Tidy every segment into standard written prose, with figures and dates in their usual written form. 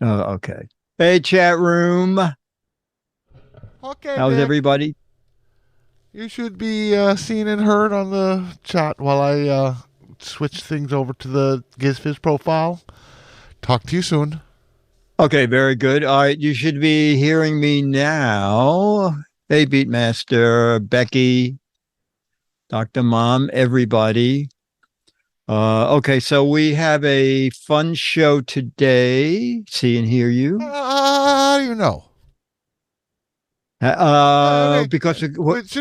Oh, okay. Hey, chat room. Okay, How's Dick. everybody? You should be seen and heard on the chat while I switch things over to the GizFiz profile. Talk to you soon. Okay, very good. All right, you should be hearing me now. Hey, Beatmaster, Becky, Dr. Mom, everybody. Okay, so we have a fun show today. See and hear you. How do you know? Okay. Because Should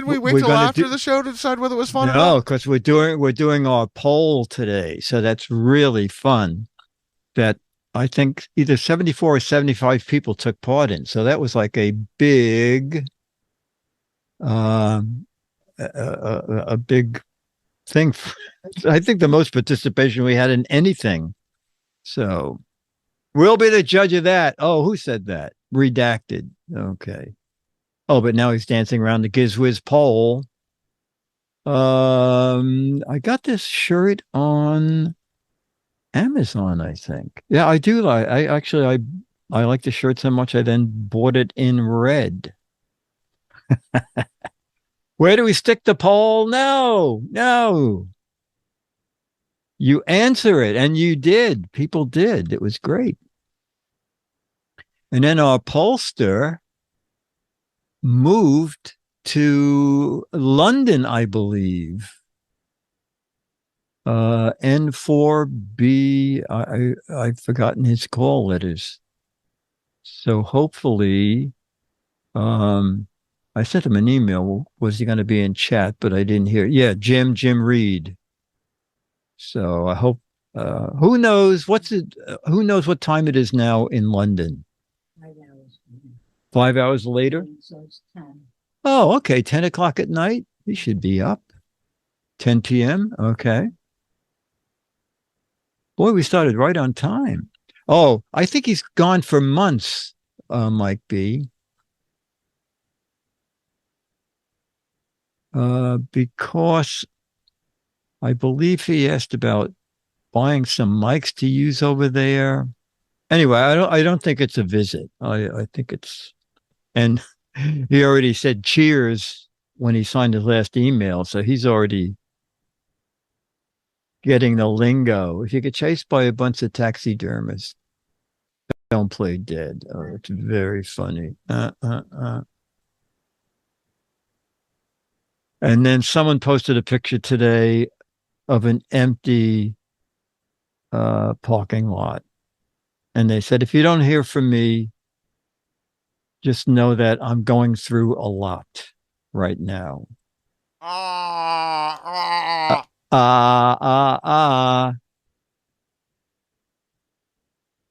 we wait we're till going to after do the show to decide whether it was fun or no, not? because we're doing our poll today, so that's really fun. That I think either 74 or 75 people took part in. So that was like a big, um, a big thing. I think the most participation we had in anything. So we'll be the judge of that. Oh, who said that? Redacted. Okay. Oh, but now he's dancing around the GizWiz pole. I got this shirt on Amazon, I think. Yeah, I do like. I like the shirt so much I then bought it in red. Where do we stick the poll? No, no. You answer it, and you did. People did. It was great. And then our pollster moved to London, I believe. N4B. I've forgotten his call letters. So hopefully, um, I sent him an email. Was he going to be in chat? But I didn't hear. Yeah, Jim Reed. So I hope. Who knows what's it? Who knows what time it is now in London? 5 hours. 5 hours later. So it's 10. Oh, okay. 10 o'clock at night. He should be up. 10 p.m. Okay. Boy, we started right on time. Oh, I think he's gone for months. Mike B. Because I believe he asked about buying some mics to use over there. Anyway, I don't think it's a visit. I think it's and he already said cheers when he signed his last email, so he's already getting the lingo. If you get chased by a bunch of taxidermists, don't play dead. Oh, it's very funny. And then someone posted a picture today of an empty parking lot. And they said, if you don't hear from me, just know that I'm going through a lot right now. Ah, Uh, ah. uh.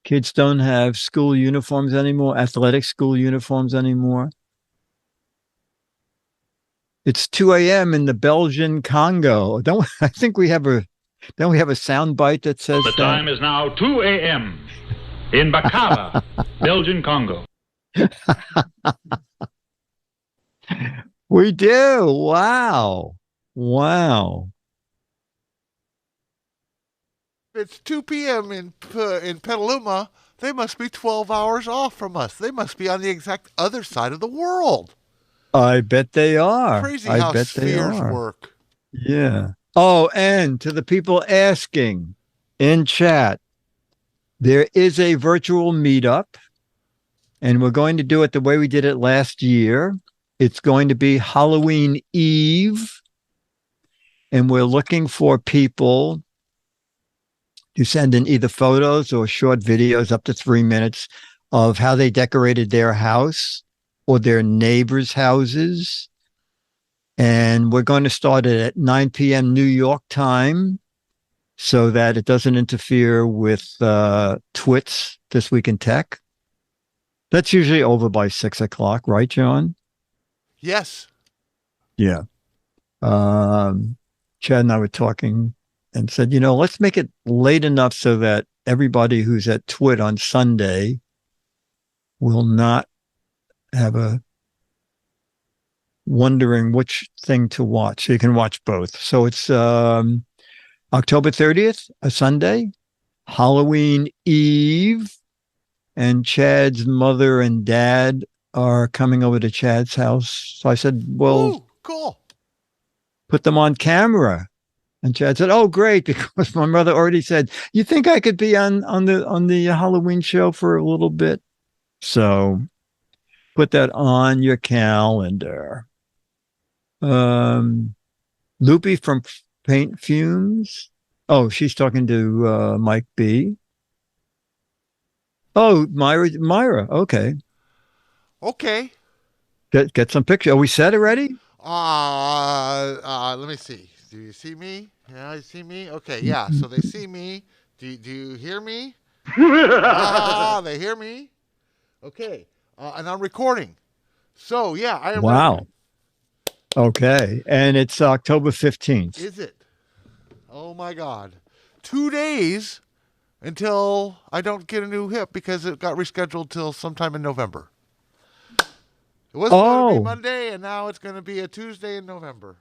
Kids don't have school uniforms anymore, athletic school uniforms anymore. It's 2 a.m. in the Belgian Congo. Don't I think we have a sound bite that says The that? time is now 2 a.m. in Bakara, Belgian Congo. We do. Wow. Wow. It's 2 p.m. in Petaluma. They must be 12 hours off from us. They must be on the exact other side of the world. I bet they are. Crazy I how bet they spheres are. work. Yeah. Oh, and to the people asking in chat, there is a virtual meetup, and we're going to do it the way we did it last year. It's going to be Halloween Eve, and we're looking for people to send in either photos or short videos up to 3 minutes of how they decorated their house or their neighbors' houses. And we're going to start it at 9 p.m. New York time so that it doesn't interfere with TWiT's This Week in Tech. That's usually over by 6 o'clock, right, John? Yes. Yeah. Um, Chad and I were talking and said, let's make it late enough so that everybody who's at TWiT on Sunday will not have a wondering which thing to watch. So you can watch both. So it's October 30th, a Sunday, Halloween Eve. and Chad's mother and dad are coming over to Chad's house. So I said, well, Ooh, cool. put them on camera. And Chad said, oh, great, because my mother already said, you think I could be on the Halloween show for a little bit? So put that on your calendar. Loopy from Paint Fumes. Oh, she's talking to Mike B. Oh, Myra. Okay. Okay. Get some picture. Are we set already? Let me see. Do you see me? Yeah, you see me? Okay, yeah. So they see me. Do you hear me? They hear me. Okay. And I'm recording. So, yeah, I am Wow. ready. Okay. And it's October 15th. Is it? Oh, my God. 2 days until I don't get a new hip because it got rescheduled till sometime in November. It was going to be Monday, and now it's going to be a Tuesday in November.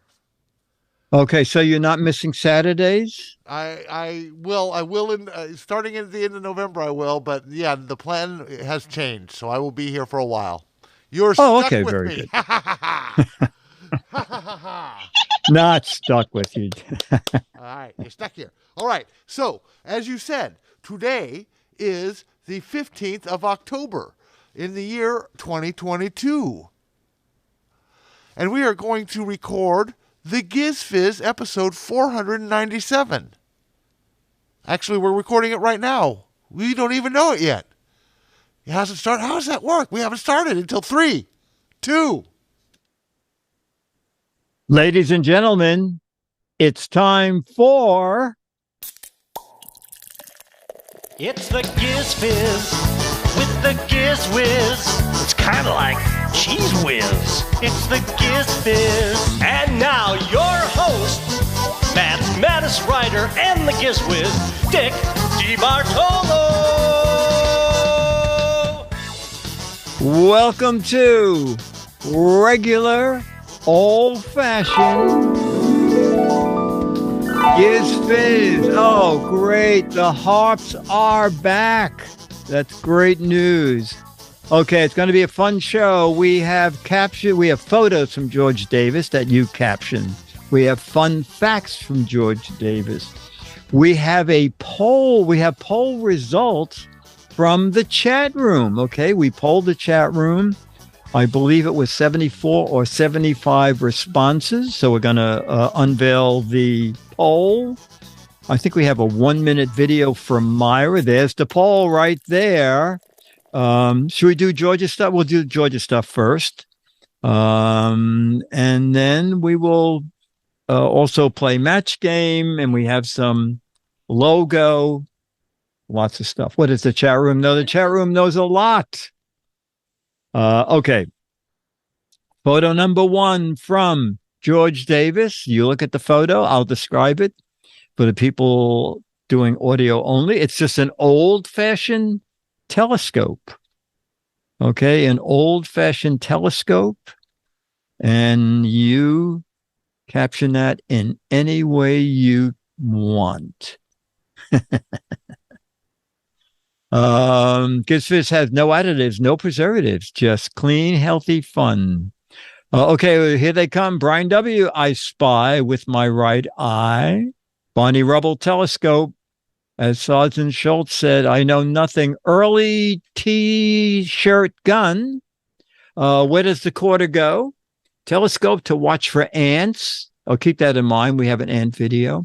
Okay, so you're not missing Saturdays? I will in starting at the end of November. I will, but yeah, the plan has changed, so I will be here for a while. You're stuck with very me. good. Not stuck with you. All right, you're stuck here. All right, so as you said, today is the 15th of October in the year 2022, and we are going to record the Giz Fiz episode 497. Actually, we're recording it right now. We don't even know it yet. It hasn't started. How does that work? We haven't started until 3, 2. Ladies and gentlemen, it's time for... It's the Giz Fiz with the Giz Wiz. It's kind of like Cheese Whiz. It's the Giz Fiz. And now your host, mathematics writer and the Giz Wiz, Dick DeBartolo. Welcome to regular, old-fashioned Giz Fiz. Oh, great. The harps are back. That's great news. Okay, it's going to be a fun show. We have photos from George Davis that you captioned. We have fun facts from George Davis. We have a poll. We have poll results from the chat room. Okay, we polled the chat room. I believe it was 74 or 75 responses. So we're going to unveil the poll. I think we have a 1-minute video from Myra. There's the poll right there. Should we do Georgia stuff? We'll do Georgia stuff first. And then we will also play match game, and we have some logo, lots of stuff. What does the chat room know? The chat room knows a lot. Okay. Photo number 1 from George Davis. You look at the photo. I'll describe it for the people doing audio only. It's just an old-fashioned telescope. Okay, an old-fashioned telescope. And you caption that in any way you want. GizFiz has no additives, no preservatives, just clean, healthy fun. Okay, here they come. Brian W. I spy with my right eye. Bonnie Rubble telescope. As Sergeant Schultz said, I know nothing. Early T-shirt gun. Where does the quarter go? Telescope to watch for ants. Oh, keep that in mind. We have an ant video.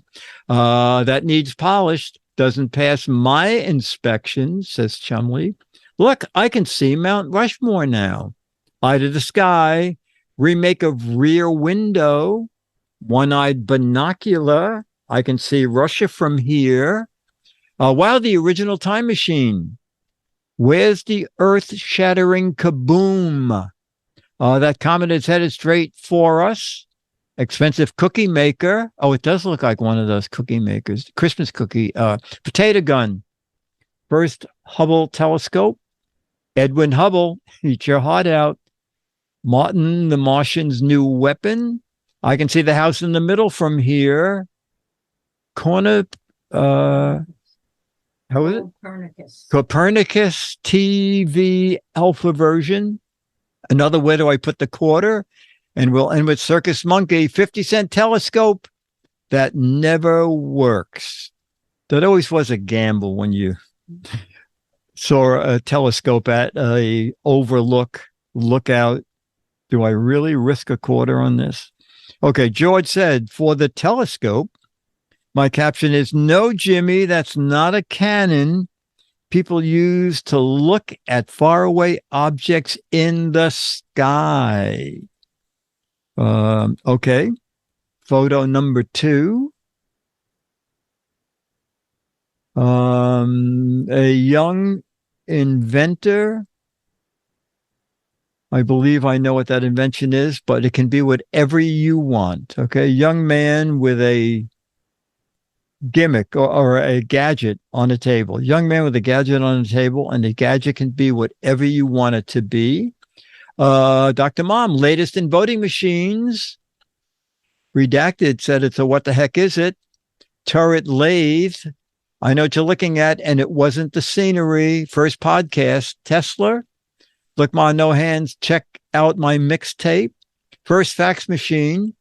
That needs polished. Doesn't pass my inspection, says Chumley. Look, I can see Mount Rushmore now. Eye to the sky. Remake of Rear Window. One-eyed binocular. I can see Russia from here. Wow, the original time machine. Where's the earth-shattering kaboom? That comet is headed straight for us. Expensive cookie maker. Oh, it does look like one of those cookie makers. Christmas cookie. Potato gun. First Hubble telescope. Edwin Hubble. Eat your heart out. Martin, the Martian's new weapon. I can see the house in the middle from here. Corner. How is it? Copernicus. Copernicus TV alpha version. Another, where do I put the quarter? And we'll end with Circus Monkey, 50-cent telescope that never works. That always was a gamble when you saw a telescope at a lookout. Do I really risk a quarter on this? Okay, George said, for the telescope, my caption is, no, Jimmy, that's not a cannon people use to look at faraway objects in the sky. Okay. Photo number 2. A young inventor. I believe I know what that invention is, but it can be whatever you want. Okay. Young man with a gimmick or a gadget on a table. Young man with a gadget on a table, and the gadget can be whatever you want it to be. Dr. Mom, latest in voting machines. Redacted said it's a what the heck is it? Turret lathe. I know what you're looking at, and it wasn't the scenery. First podcast, Tesla. Look, Ma, no hands. Check out my mixtape. First fax machine.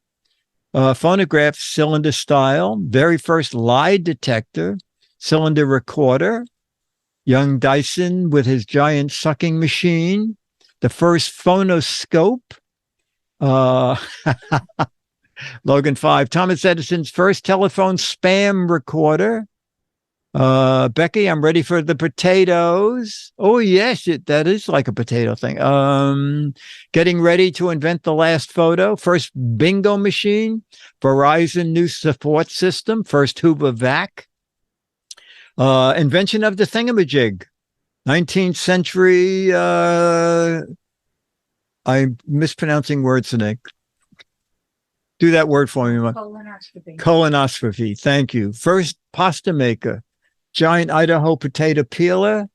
Phonograph cylinder style. Very first lie detector. Cylinder recorder. Young Dyson with his giant sucking machine. The first phonoscope. Logan 5. Thomas Edison's first telephone spam recorder. Becky, I'm ready for the potatoes. Oh, yes, that is like a potato thing. Getting ready to invent the last photo. First bingo machine. Verizon new support system. First Hoover vac. Invention of the thingamajig. 19th century. I'm mispronouncing words today. Do that word for me. Colonoscopy. Colonoscopy. Thank you. First pasta maker. Giant Idaho potato peeler.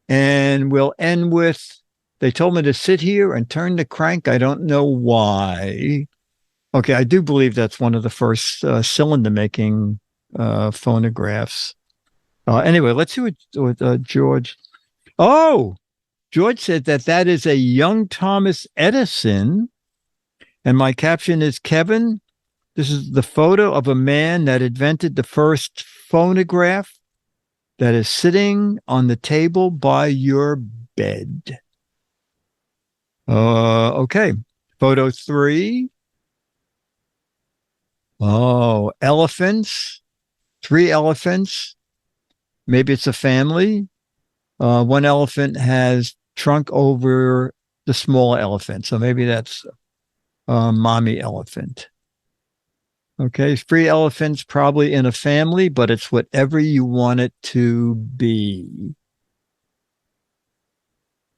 And we'll end with, they told me to sit here and turn the crank. I don't know why. Okay, I do believe that's one of the first cylinder making phonographs. Anyway, let's see what George. Oh, George said that is a young Thomas Edison. And my caption is, Kevin, this is the photo of a man that invented the first phonograph that is sitting on the table by your bed. Okay. Photo 3. Oh, elephants. 3 elephants. Maybe it's a family. One elephant has trunk over the small elephant. So maybe that's mommy elephant. Okay, 3 elephants probably in a family, but it's whatever you want it to be.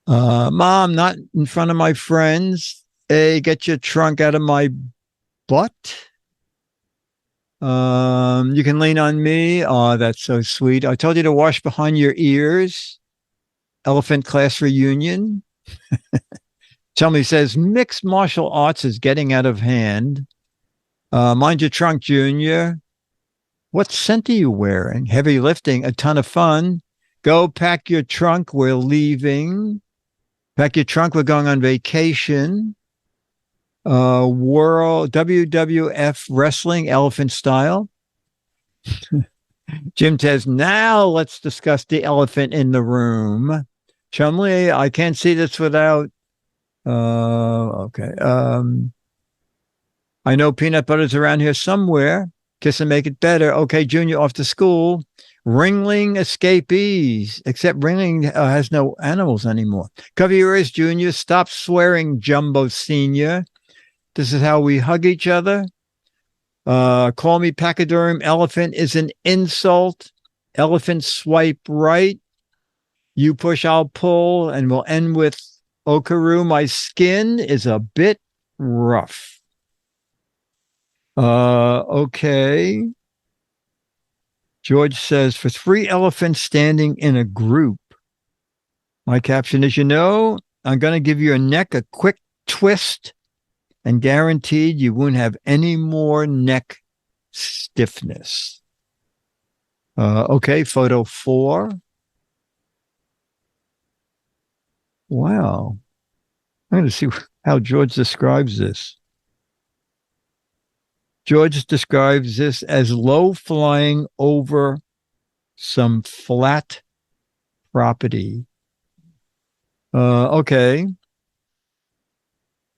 Mom, not in front of my friends. Hey, get your trunk out of my butt. You can lean on me. Oh, that's so sweet. I told you to wash behind your ears. Elephant class reunion. Somebody says mixed martial arts is getting out of hand. Mind your trunk, Junior. What scent are you wearing? Heavy lifting, a ton of fun. Go pack your trunk. We're leaving. Pack your trunk. We're going on vacation. World WWF wrestling, elephant style. Jim says, now let's discuss the elephant in the room. Chumley, I can't see this without. Okay. I know peanut butter's around here somewhere. Kiss and make it better. Okay, Junior off to school. Ringling escapees. Except Ringling has no animals anymore. Cover your ears, Junior. Stop swearing, Jumbo Senior. This is how we hug each other. Call me pachyderm. Elephant is an insult. Elephant swipe right. You push, I'll pull. And we'll end with Okaru. My skin is a bit rough. Okay. George says, for 3 elephants standing in a group. My caption is, I'm going to give your neck a quick twist and guaranteed you won't have any more neck stiffness. Okay, photo 4. Wow. I'm going to see how George describes this. George describes this as low flying over some flat property. Okay.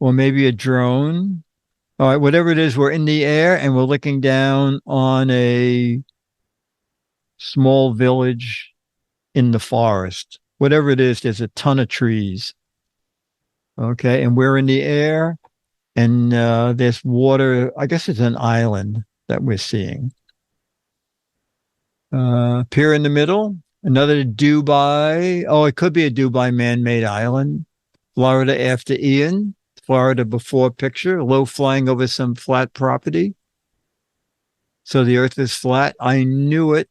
Or maybe a drone. All right, whatever it is, we're in the air and we're looking down on a small village in the forest. Whatever it is, there's a ton of trees. Okay, and we're in the air and there's water. I guess it's an island that we're seeing. Pier in the middle, another Dubai. Oh, it could be a Dubai man-made island. Florida after Ian. Florida before picture, low flying over some flat property. So the earth is flat. I knew it.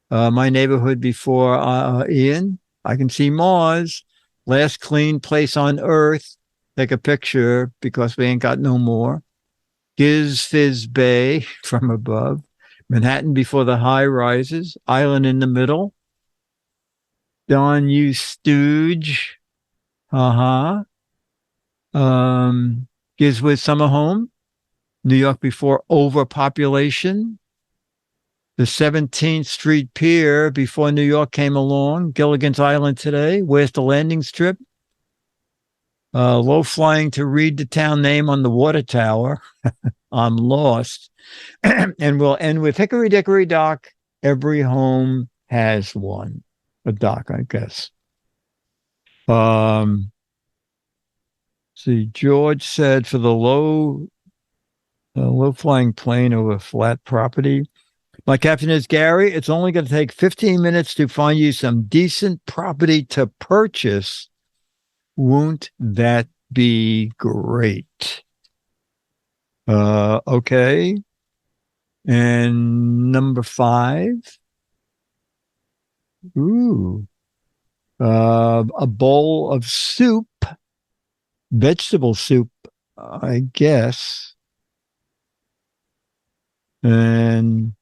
My neighborhood before Ian. I can see Mars. Last clean place on earth. Take a picture because we ain't got no more. Giz Fiz Bay from above. Manhattan before the high rises. Island in the middle. Don you stooge. Uh-huh. Giz with summer home. New York before overpopulation. The 17th Street Pier before New York came along. Gilligan's Island today. Where's the landing strip? Low flying to read the town name on the water tower. I'm lost. And we'll end with Hickory Dickory Dock. Every home has one. A dock, I guess. See, George said for the low flying plane over flat property. My captain is Gary. It's only going to take 15 minutes to find you some decent property to purchase. Won't that be great? Okay. And number 5. Ooh. A bowl of soup. Vegetable soup, I guess. And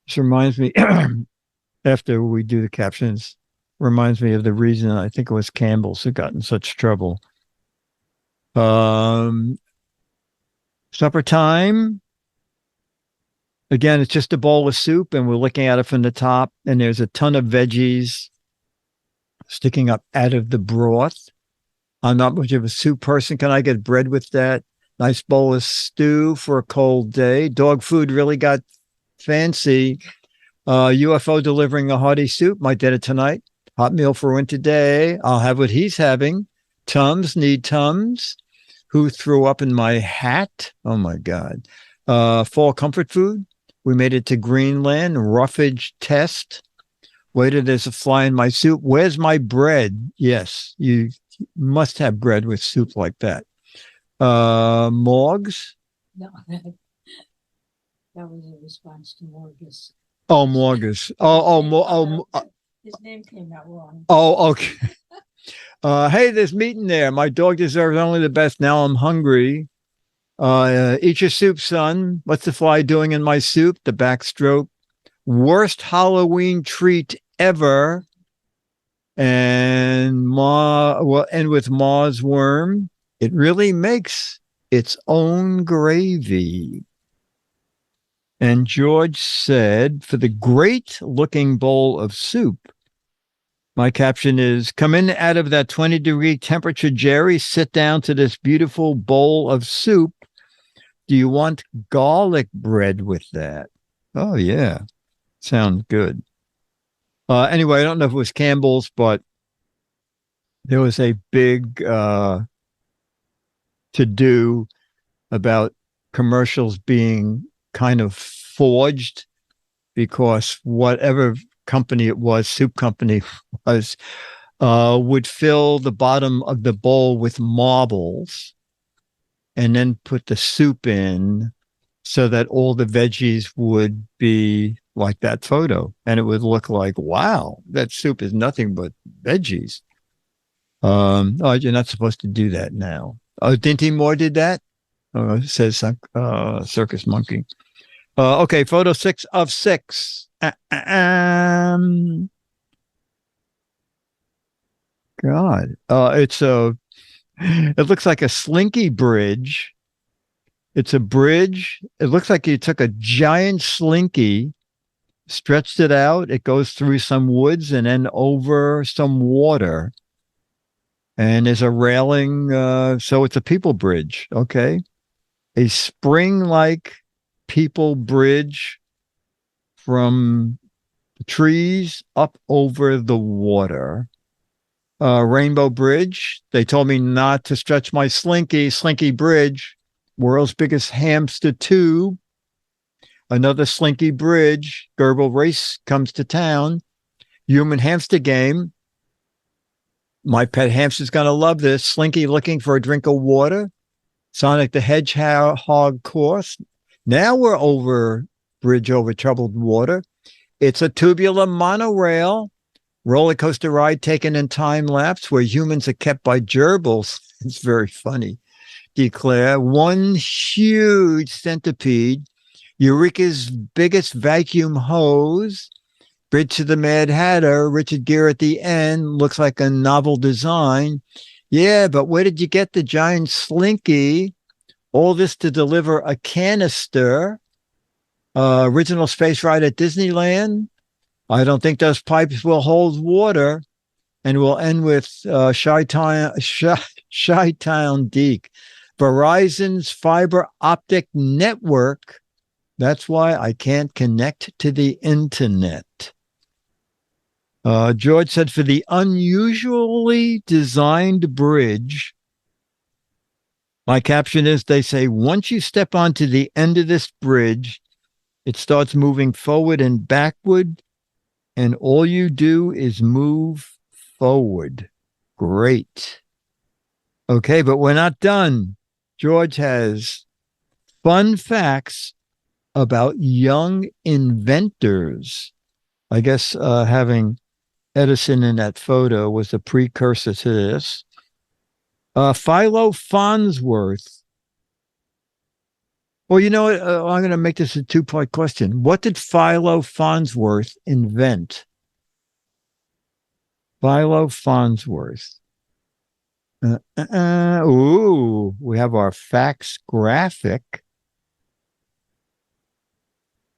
this reminds me, after we do the captions, reminds me of the reason I think it was Campbell's who got in such trouble. Supper time. Again, it's just a bowl of soup, and we're looking at it from the top, and there's a ton of veggies sticking up out of the broth. I'm not much of a soup person. Can I get bread with that? Nice bowl of stew for a cold day. Dog food really got fancy. UFO delivering a hearty soup. Might get it tonight. Hot meal for winter day. I'll have what he's having. Tums need Tums. Who threw up in my hat? Oh, my God. Fall comfort food. We made it to Greenland. Roughage test. Waiter, there's a fly in my soup. Where's my bread? Yes, you must have bread with soup like that. Morgs? No, that was a response to Morgus. Oh, Morgus. His name came out wrong. Oh, okay. Hey, there's meat in there. My dog deserves only the best. Now I'm hungry. Eat your soup, son. What's the fly doing in my soup? The backstroke. Worst Halloween treat ever. And we'll end with Ma's worm. It really makes its own gravy. And George said, for the great looking bowl of soup, my caption is, come in out of that 20-degree temperature, Jerry. Sit down to this beautiful bowl of soup. Do you want garlic bread with that? Oh, yeah. Sounds good. Anyway, I don't know if it was Campbell's, but there was a big to-do about commercials being kind of forged because whatever company it was, soup company was, would fill the bottom of the bowl with marbles and then put the soup in so that all the veggies would be like that photo. And it would look like, wow, that soup is nothing but veggies. Oh, you're not supposed to do that now. Oh, Dinty Moore did that? Says Circus Monkey. Okay, photo 6 of 6. God, it looks like a slinky bridge. It's a bridge. It looks like you took a giant slinky, stretched it out. It goes through some woods and then over some water. And there's a railing. So it's a people bridge. Okay. A spring like people bridge from the trees up over the water. Rainbow Bridge. They told me not to stretch my Slinky Bridge, world's biggest hamster tube. Another Slinky Bridge. Gerbil race comes to town. Human hamster game. My pet hamster's going to love this. Slinky looking for a drink of water. Sonic the Hedgehog course. Now we're over bridge over troubled water. It's a tubular monorail. Roller coaster ride taken in time lapse where humans are kept by gerbils. It's very funny. Declare one huge centipede. Eureka's biggest vacuum hose. Bridge to the Mad Hatter. Richard Gere at the end. Looks like a novel design. Yeah, but where did you get the giant slinky? All this to deliver a canister. Original space ride at Disneyland. I don't think those pipes will hold water. And we'll end with Chi-Town Deke. Verizon's fiber optic network. That's why I can't connect to the internet. George said, for the unusually designed bridge, my caption is, they say, once you step onto the end of this bridge, it starts moving forward and backward, and all you do is move forward. Great. Okay, but we're not done. George has fun facts about young inventors. I guess having Edison in that photo was a precursor to this. Philo Farnsworth. Well, you know what? I'm going to make this a two-part question. What did Philo Farnsworth invent? Philo Farnsworth. Ooh, we have our facts graphic.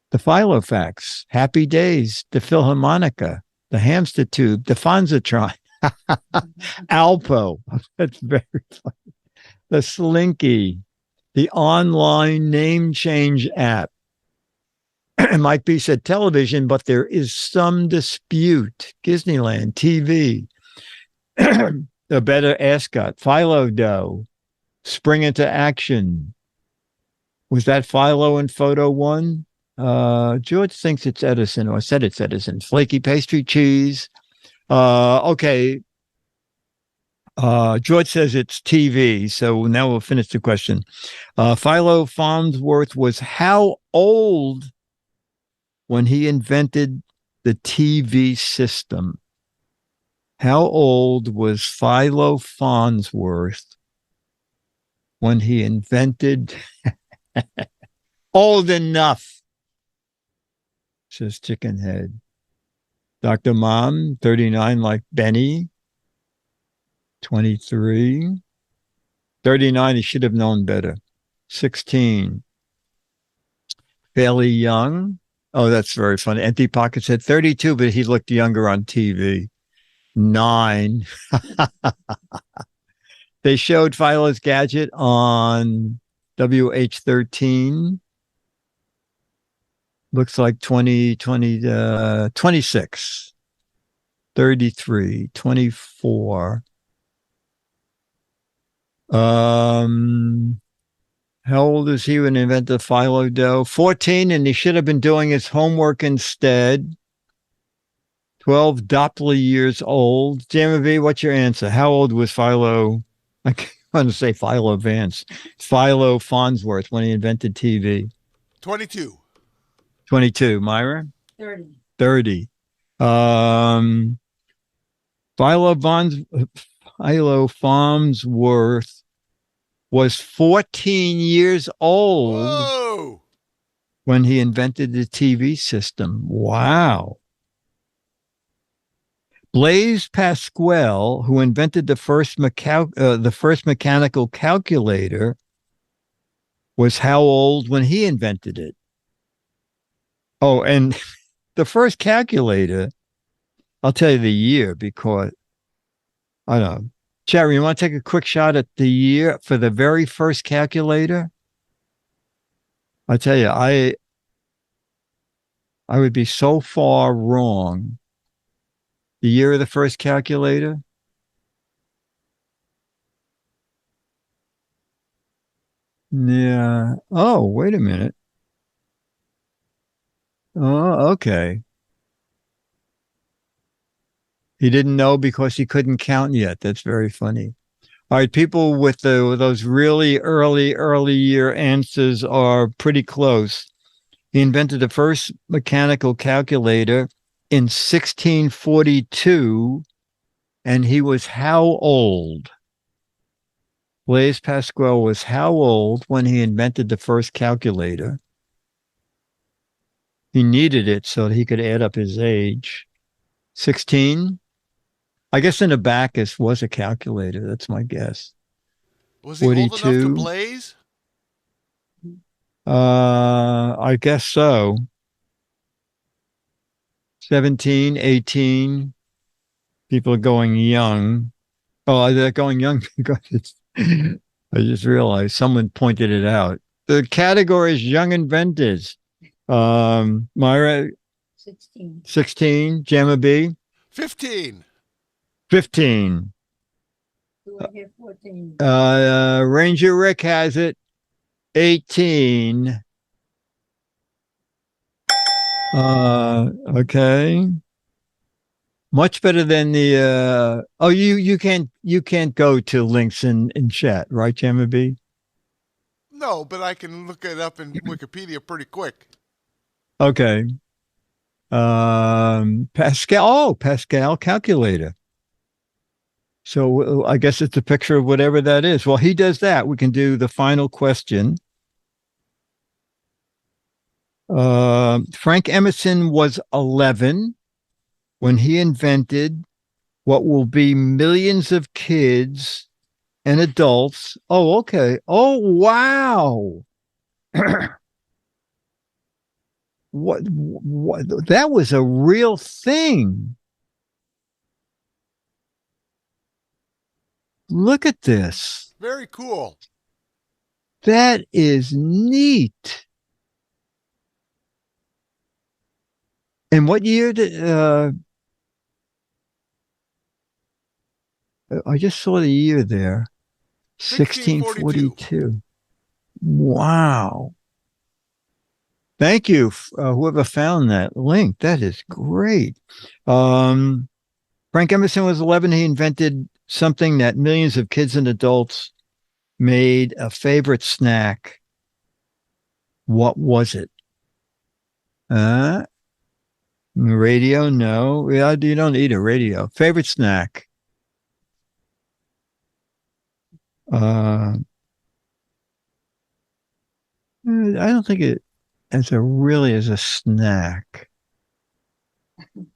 The Philo facts. Happy Days. The Philharmonica. The Hamster Tube. The Fonzatron. Alpo. That's very funny. The Slinky. The online name change app. Mike B said television, but there is some dispute. Disneyland, TV. The better ascot. Philo Dough. Spring into action. Was that Philo in photo one? George thinks it's Edison, or said it's Edison. Flaky pastry cheese. Okay. George says it's TV. So now we'll finish the question. Philo Farnsworth was how old when he invented the TV system? How old was Philo Farnsworth when he invented? Old enough, says Chicken Head. Dr. Mom, 39 like Benny. 23. 39, he should have known better. 16. Fairly young. Oh, that's very funny. Empty Pocket said 32, but he looked younger on TV. 9. They showed Philo's gadget on WH13. Looks like 26. 33. 24. How old is he when he invented Philo Dough? 14, and he should have been doing his homework instead. 12 Doppler years old. Jammer V, what's your answer? How old was Philo? I want to say Philo Vance. Philo Farnsworth when he invented TV. 22. 22. Myra? 30. 30. Philo Farnsworth was 14 years old. Whoa! when he invented the TV system. Wow. Blaise Pascal, who invented the first mechanical calculator, was how old when he invented it? Oh, and the first calculator, I'll tell you the year because I don't know. Cherry, you want to take a quick shot at the year for the very first calculator? I tell you, I would be so far wrong. The year of the first calculator? Yeah. Oh, wait a minute. Oh, okay. He didn't know because he couldn't count yet. That's very funny. All right, people with those really early year answers are pretty close. He invented the first mechanical calculator in 1642, and he was how old? Blaise Pascal was how old when he invented the first calculator? He needed it so that he could add up his age. 16? I guess an abacus was a calculator. That's my guess. Was he old enough to 42? blaze? I guess so. 17, 18. People are going young. Oh, they're going young because I just realized someone pointed it out. The category is young inventors. Myra, 16. 16. Jamma B, 15. 15. Do I hear 14? Ranger Rick has it. 18. Okay. Much better than the you can't go to links in chat, right, Jamma B? No, but I can look it up in Wikipedia pretty quick. Okay. Pascal calculator. So I guess it's a picture of whatever that is. Well, he does that. We can do the final question. Frank Emerson was 11 when he invented what will be millions of kids and adults. Oh, okay. Oh, wow. What that was a real thing. Look at this. Very cool. That is neat. And what year did I just saw the year there. 1642. Wow. Thank you, whoever found that link. That is great. Frank Emerson was 11. He invented something that millions of kids and adults made a favorite snack. What was it? Radio? No. Yeah, you don't eat a radio. Favorite snack? I don't think it as a snack.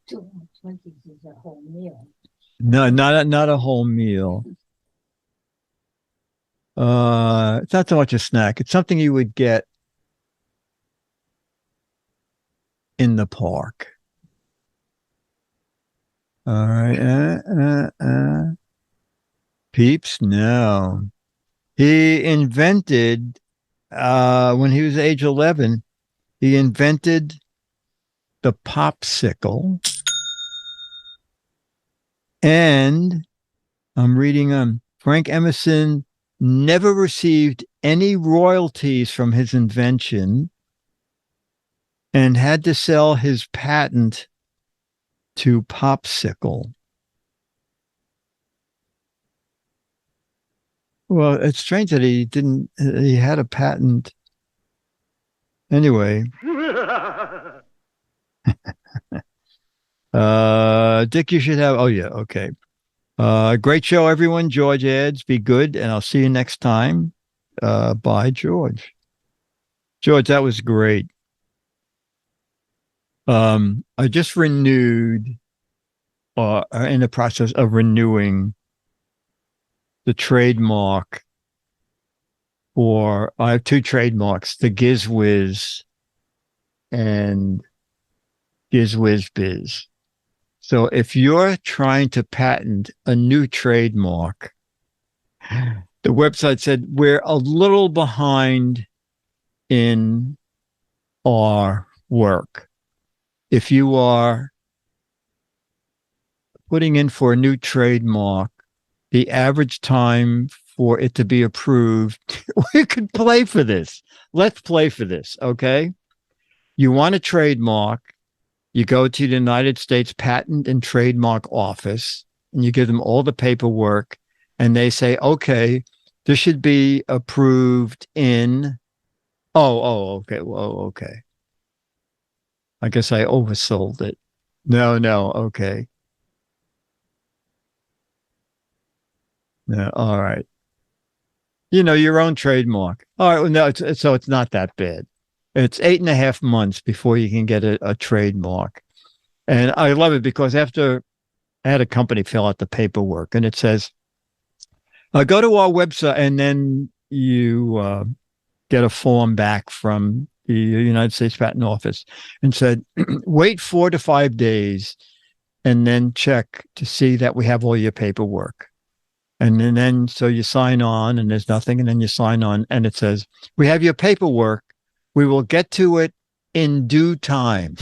220 is a whole meal. No, not a whole meal. It's not so much a snack. It's something you would get in the park. All right. Peeps? No. He invented, when he was age 11, he invented the popsicle. And I'm reading Frank Emerson never received any royalties from his invention and had to sell his patent to Popsicle. Well, it's strange that he had a patent. Anyway. Dick, you should have, oh yeah, okay. Great show, everyone. George adds, be good, and I'll see you next time. Bye, George. George, that was great. I just renewed, are in the process of renewing the trademark for, I have two trademarks, the GizWiz and GizWizBiz. So if you're trying to patent a new trademark, the website said we're a little behind in our work. If you are putting in for a new trademark, the average time for it to be approved, we could play for this. Let's play for this, okay? You want a trademark, you go to the United States Patent and Trademark Office, and you give them all the paperwork, and they say, okay, this should be approved in, okay, okay. I guess I oversold it. No, okay. No, all right. Your own trademark. All right, well, no, so it's not that bad. It's 8.5 months before you can get a trademark. And I love it because after I had a company fill out the paperwork and it says, go to our website, and then you get a form back from the United States Patent Office and said, wait 4 to 5 days and then check to see that we have all your paperwork. And then so you sign on and there's nothing. And then you sign on and it says, we have your paperwork. We will get to it in due time.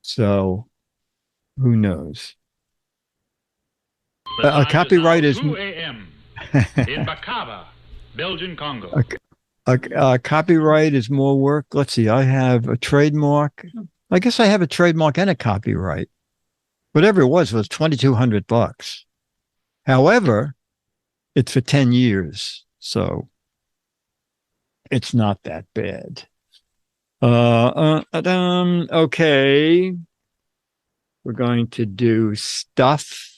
So who knows? The A time copyright now is 2 a.m. in Bakava, Belgian Congo. a copyright is more work. Let's see. I have a trademark. I guess I have a trademark and a copyright. Whatever it was $2,200. However, it's for 10 years. So it's not that bad. Okay. We're going to do stuff.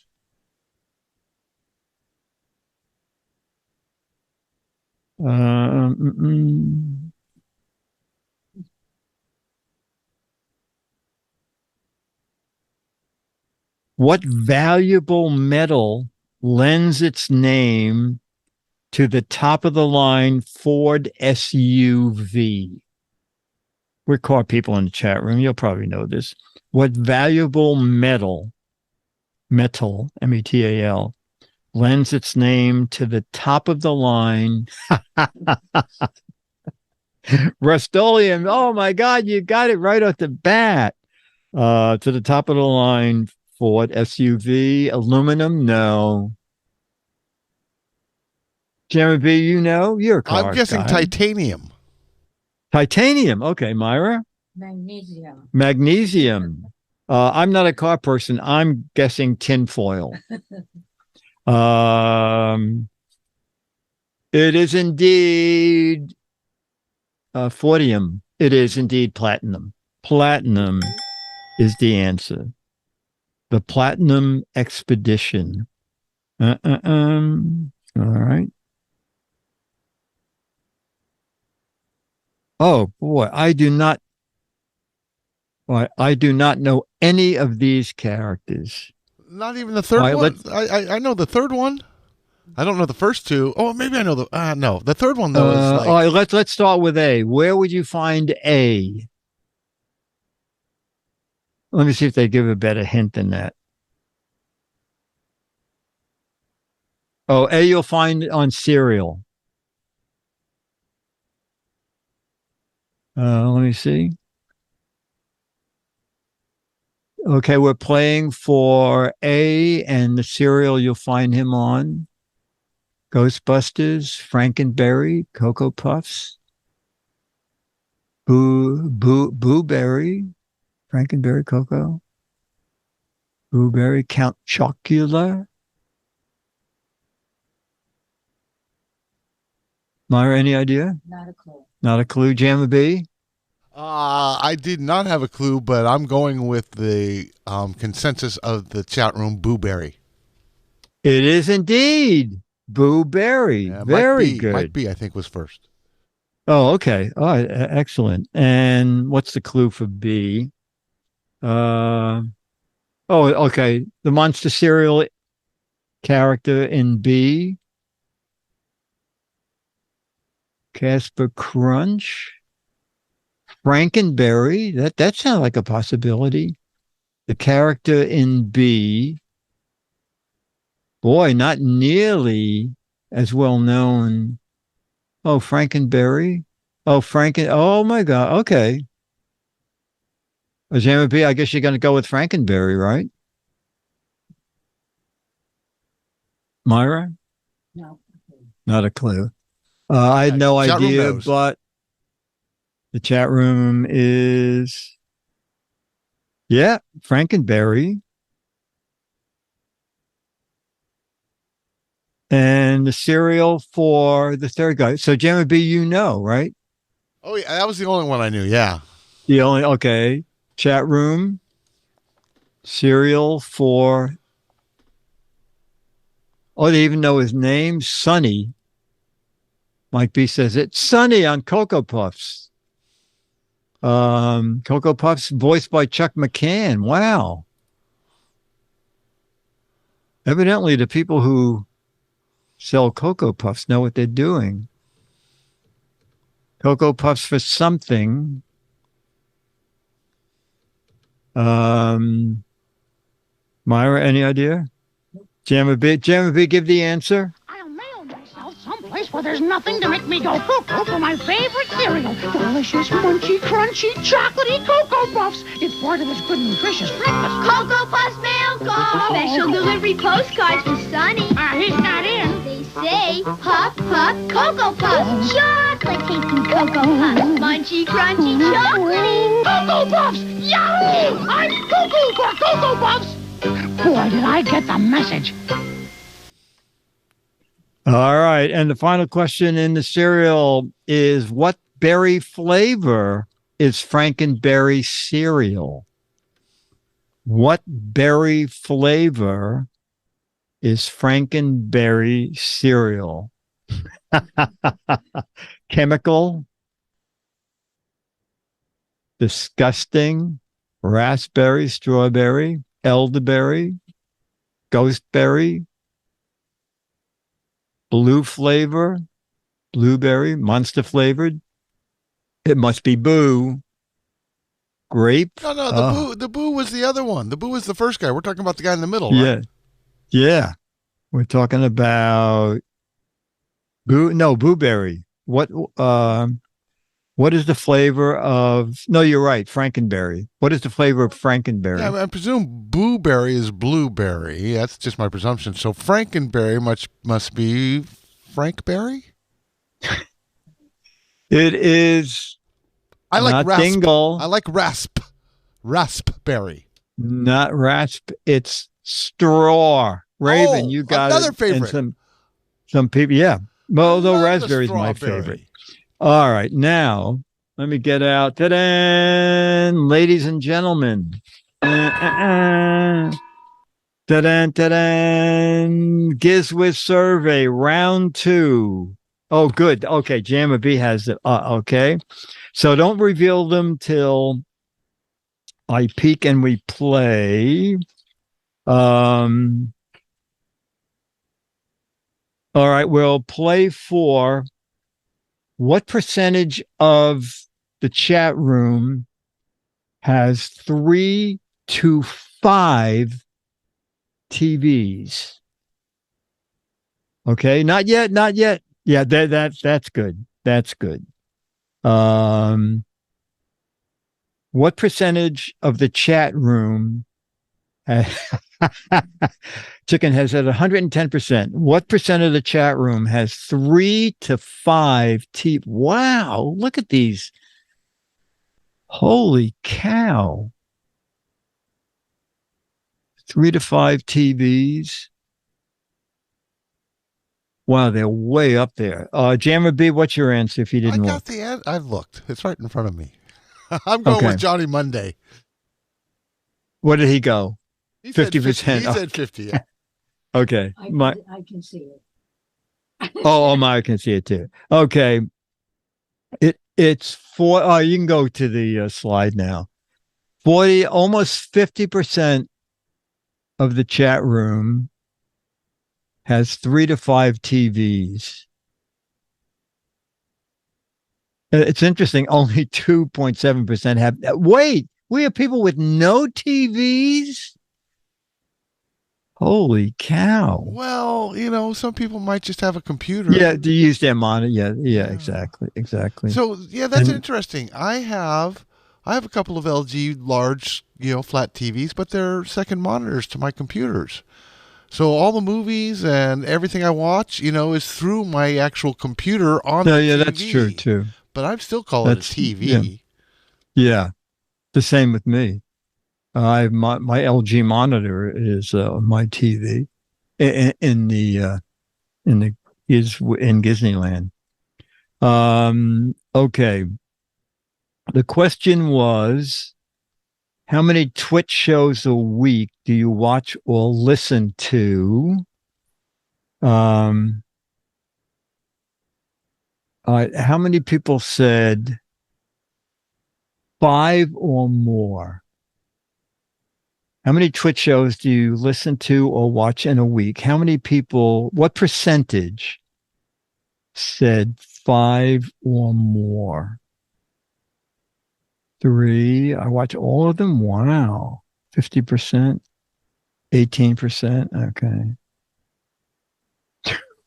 What valuable metal lends its name to the top of the line Ford SUV? We're car people in the chat room. You'll probably know this. What valuable metal, metal, lends its name to the top of the line? Rust-Oleum. Oh my God, you got it right off the bat. To the top of the line Ford SUV. Aluminum? No. Jeremy B, you're a car I'm guessing guy. titanium. Titanium. Okay, Myra. Magnesium. I'm not a car person. I'm guessing tinfoil. It is indeed Fordium. It is indeed platinum. Platinum is the answer. The Platinum Expedition. All right. Oh boy, I do not know any of these characters. Not even the third one. I know the third one. I don't know the first two. Oh, maybe I know the. No, the third one though is like. All right, let's start with A. Where would you find A? Let me see if they give a better hint than that. Oh, A you'll find on cereal. Let me see. Okay, we're playing for A, and the cereal you'll find him on. Ghostbusters, Frankenberry, Cocoa Puffs, Boo Berry, Frankenberry, Cocoa, Boo Berry, Count Chocula. Myra, any idea? Not a clue. Not a clue. Jamma B? I did not have a clue, but I'm going with the consensus of the chat room, Boo Berry. It is indeed Boo Berry. Yeah, Very good. Mike B, I think, was first. Oh, okay. All right. Excellent. And what's the clue for B? Uh, oh, okay. The monster cereal character in B. Casper Crunch. Frankenberry. That sounds like a possibility. The character in B. Boy, not nearly as well known. Oh, Frankenberry. Oh my God. Okay. Jammer B, I guess you're going to go with Frankenberry, right? Myra? No. Not a clue. I had no Chat room idea, knows. but the chat room is, yeah, Frankenberry. And the cereal for the third guy. So, Jammer B, you know, right? Oh, yeah, that was the only one I knew. Yeah. The only, okay. Chat room, cereal for, oh, they even know his name, Sonny. Mike B says it's Sonny on Cocoa Puffs. Cocoa Puffs voiced by Chuck McCann. Wow. Evidently, the people who sell Cocoa Puffs know what they're doing. Cocoa Puffs for something. Myra, any idea? Jammer B, give the answer. I'll mail myself someplace where there's nothing to make me go cuckoo for my favorite cereal. Delicious, munchy, crunchy, chocolatey Cocoa Puffs. It's part of his good, nutritious breakfast. Cocoa Puffs mail call. Special delivery postcards for Sonny. He's not in. They say Puff Puff Cocoa Puffs. Chocolate tasting Cocoa Puffs. Munchy, crunchy, chocolatey. Cocoa Puffs! Yahoo! I'm cuckoo for Cocoa Puffs! Boy, did I get the message. All right. And the final question in the cereal is, what berry flavor is Frankenberry cereal? What berry flavor is Frankenberry cereal? Chemical? Disgusting? Raspberry? Strawberry? Elderberry? Ghostberry? Blue flavor? Blueberry? Monster flavored? It must be Boo. Grape? No, the Boo was the other one. The Boo was the first guy. We're talking about the guy in the middle, right? Yeah. Yeah. We're talking about Blueberry. What is the flavor of, no, you're right, Frankenberry. What is the flavor of Frankenberry? Yeah, I presume Booberry is blueberry. That's just my presumption. So Frankenberry must be Frankberry? It is I like not rasp. dingle. I like raspberry. Not rasp. It's straw. Raven, Oh, you got another it. favorite. And some people, yeah. Well, I although love the raspberry's my strawberry. favorite. All right, now let me get out. Ta-da! Ladies and gentlemen. Ta-da! Ta-da! GizFiz survey round 2. Oh, good. Okay, Jammer B has it. Okay, so don't reveal them till I peek and we play. All right, we'll play for. What percentage of the chat room has 3 to 5 TVs? Okay, not yet. Yeah, that's good. That's good. What percentage of the chat room Chicken has at 110%. What percent of the chat room has 3 to 5 TV? Wow, look at these. Holy cow. 3 to 5 TVs. Wow, they're way up there. Jammer B, what's your answer if you didn't I look? got the answer. I've looked. It's right in front of me. I'm going with Johnny Monday. What did he go? He said 50%. He said 50. Yeah. Okay. I can see it. Oh, Maya can see it too. Okay. It's four. Oh, you can go to the slide now. 40, almost 50% of the chat room has 3 to 5 TVs. It's interesting. Only 2.7% have. Wait, we have people with no TVs. Holy cow! Well, some people might just have a computer. Yeah, to use their monitor. Yeah, exactly. So yeah, that's interesting. I have a couple of LG large, flat TVs, but they're second monitors to my computers. So all the movies and everything I watch, is through my actual computer on the TV. That's true too. But I still call it a TV. Yeah, the same with me. My LG monitor is my TV in Disneyland. Okay. The question was, how many Twitch shows a week do you watch or listen to? How many people said 5 or more? How many Twitch shows do you listen to or watch in a week? How many people, what percentage said 5 or more? 3, I watch all of them. Wow. 50%, 18%. Okay.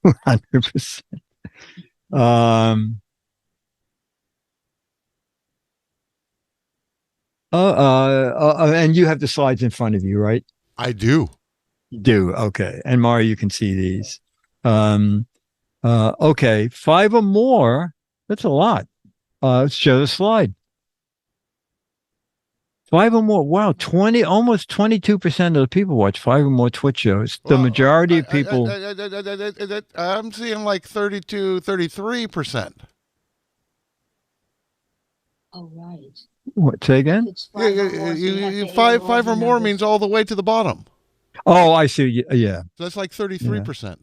200%. And you have the slides in front of you, right? I do. You do. Okay. And Mario, you can see these. Okay. 5 or more. That's a lot. Let's show the slide. 5 or more. Wow. Almost 22% of the people watch 5 or more Twitch shows. The majority of people. I'm seeing like 32, 33%. Oh, right. What? Say again? It's 5 or more, so you have to add all Five the or more numbers. means all the way to the bottom. Oh, I see. Yeah. So that's like 33%.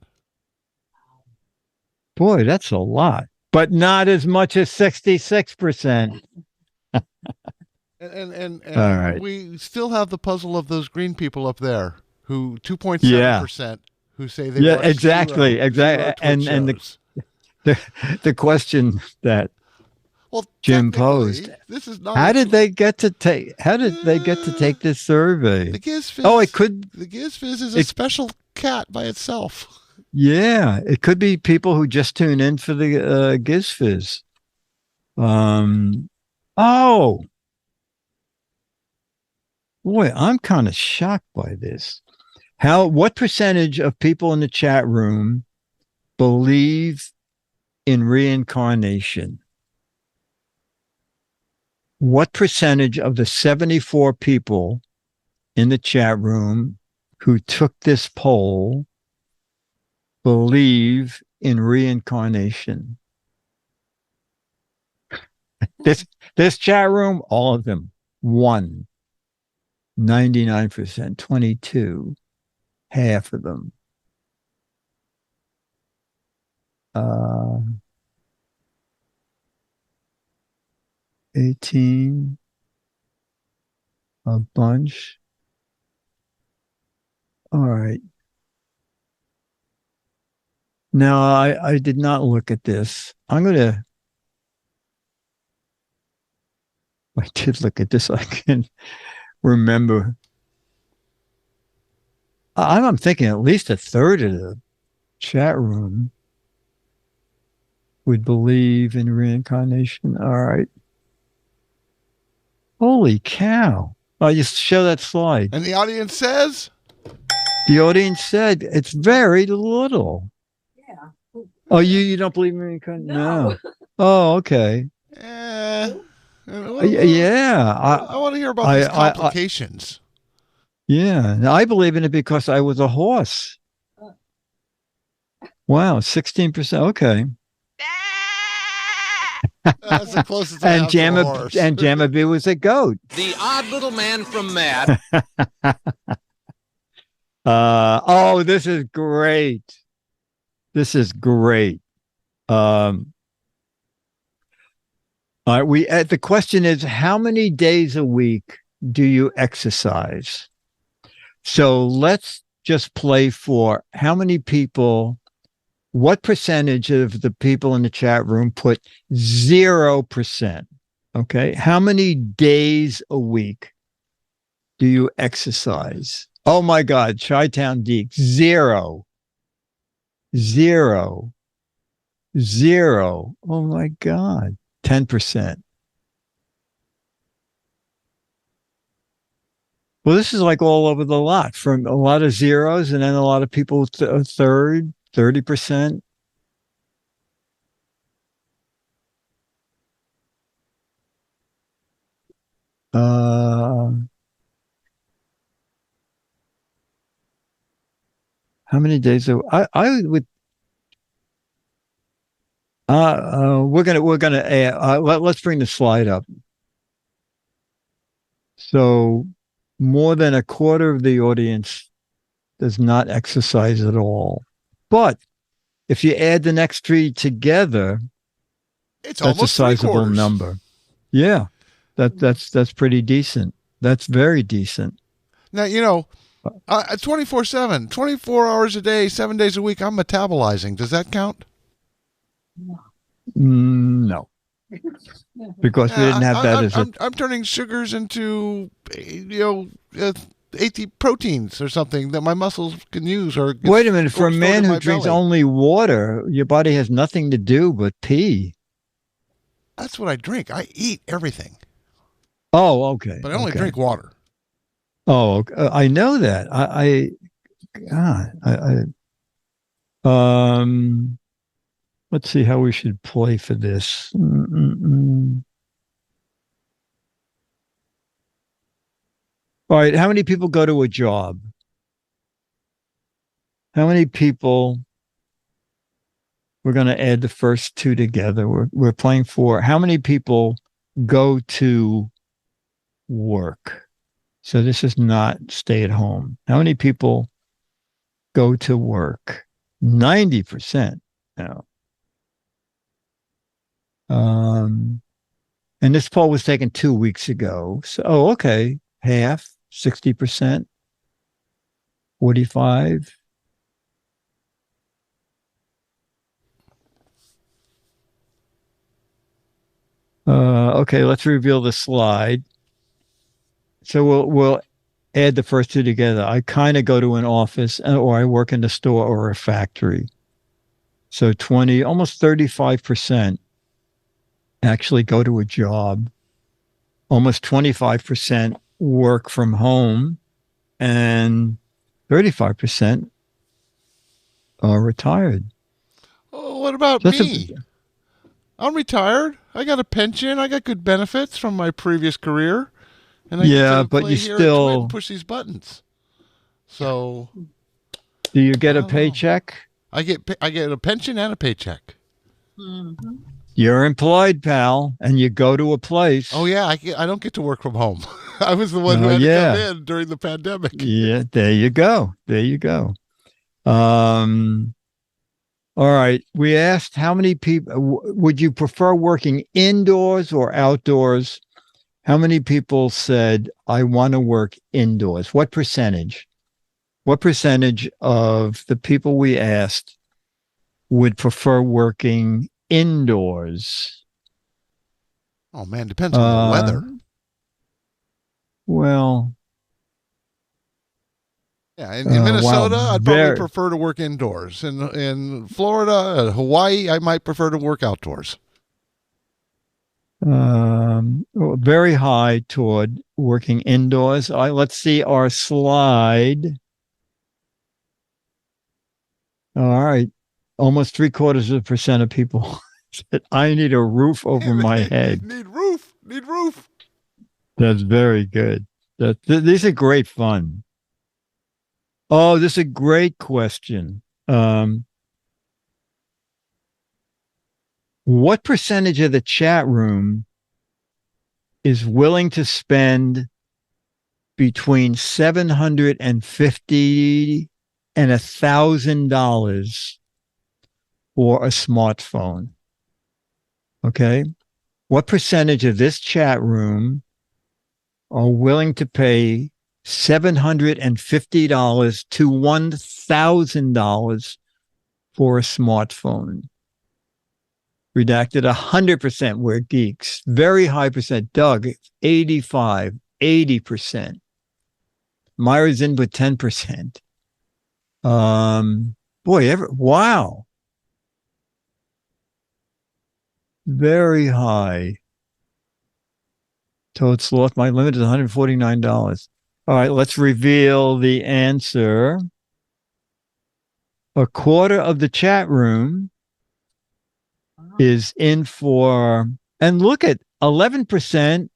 Boy, that's a lot. But not as much as 66%. And All right. we still have the puzzle of those green people up there who 2.7% who say they watch exactly. zero Twitch And shows. the question that Jim posed, this is not how did they get to take this survey? the Giz Fiz. Oh, it could. The Giz Fiz is a special cat by itself. Yeah, it could be people who just tune in for the Giz Fiz. Oh, boy, I'm kind of shocked by this. What percentage of people in the chat room believe in reincarnation? What percentage of the 74 people in the chat room who took this poll believe in reincarnation? This chat room, all of them. 1, 99%, 22, half of them. 18, a bunch. All right. Now, I did not look at this. I did look at this. I can remember. I'm thinking at least a third of the chat room would believe in reincarnation. All right. Holy cow. Oh, you show that slide. And the audience says? The audience said it's very little. Yeah. Oh, you don't believe in reincarnation? No. Oh, okay. Yeah. Yeah. I want to hear about these complications. Yeah. Now, I believe in it because I was a horse. Wow. 16%. Okay. That's the closest I have to a horse. And Jamabee was a goat. The odd little man from Mad. Oh, this is great. This is great. All right. The question is, how many days a week do you exercise? So let's just play for how many people, what percentage of the people in the chat room put 0%? Okay. How many days a week do you exercise? Oh my God. Chi-Town Deek, 0. 0. 0. Oh my God. 10%. Well, this is like all over the lot, from a lot of zeros and then a lot of people a third, 30%. How many days? I would. We're gonna let's bring the slide up. So more than a quarter of the audience does not exercise at all. But if you add the next three together, It's that's a almost sizable 3/4. number. Yeah, that's pretty decent. That's very decent. Now, 24/7, 24 hours a day, 7 days a week, I'm metabolizing. Does that count? No, because we didn't have that as a. I'm turning sugars into, proteins or something that my muscles can use. Or Wait a minute. For a man who drinks belly. only water, your body has nothing to do but pee. That's what I drink. I eat everything, Oh, okay. but I only okay. drink water. Oh, okay. I know that. Let's see how we should play for this. All right. How many people go to a job? How many people? We're going to add the first two together. We're playing for how many people go to work? So this is not stay at home. How many people go to work? 90%. No. And this poll was taken 2 weeks ago. So, okay. Half, 60%, 45. Okay, let's reveal the slide. So we'll add the first two together. I kind of go to an office, or I work in a store or a factory. So 20, almost 35% actually go to a job. Almost 25% work from home, and 35% are retired. Oh, what about me? I'm retired. I got a pension. I got good benefits from my previous career. And I get to but play you here still and push these buttons. So, do you get a paycheck? I get a pension and a paycheck. Mm-hmm. You're employed, pal, and you go to a place. Oh yeah, I don't get to work from home. I was the one who had to come in during the pandemic. Yeah, there you go. There you go. All right. We asked how many people would you prefer working indoors or outdoors? How many people said, I want to work indoors? What percentage? What percentage of the people we asked would prefer working indoors? Oh, man, depends on the weather. Well, yeah, in Minnesota, wow, I'd probably prefer to work indoors. In Florida, Hawaii, I might prefer to work outdoors. Very high toward working indoors. Let's see our slide. All right. Almost 0.75% of people said, I need a roof over my head. Need roof. That's very good. These are great fun. Oh, this is a great question. What percentage of the chat room is willing to spend between $750 and $1,000 for a smartphone? Okay. what percentage of this chat room are willing to pay $750 to $1,000 for a smartphone? Redacted 100%. We're geeks. Very high percent. Doug, 85, 80%. Myra's in with 10%. Wow. Very high. Toad Sloth, my limit is $149. All right, let's reveal the answer. A quarter of the chat room is in for, and look at 11%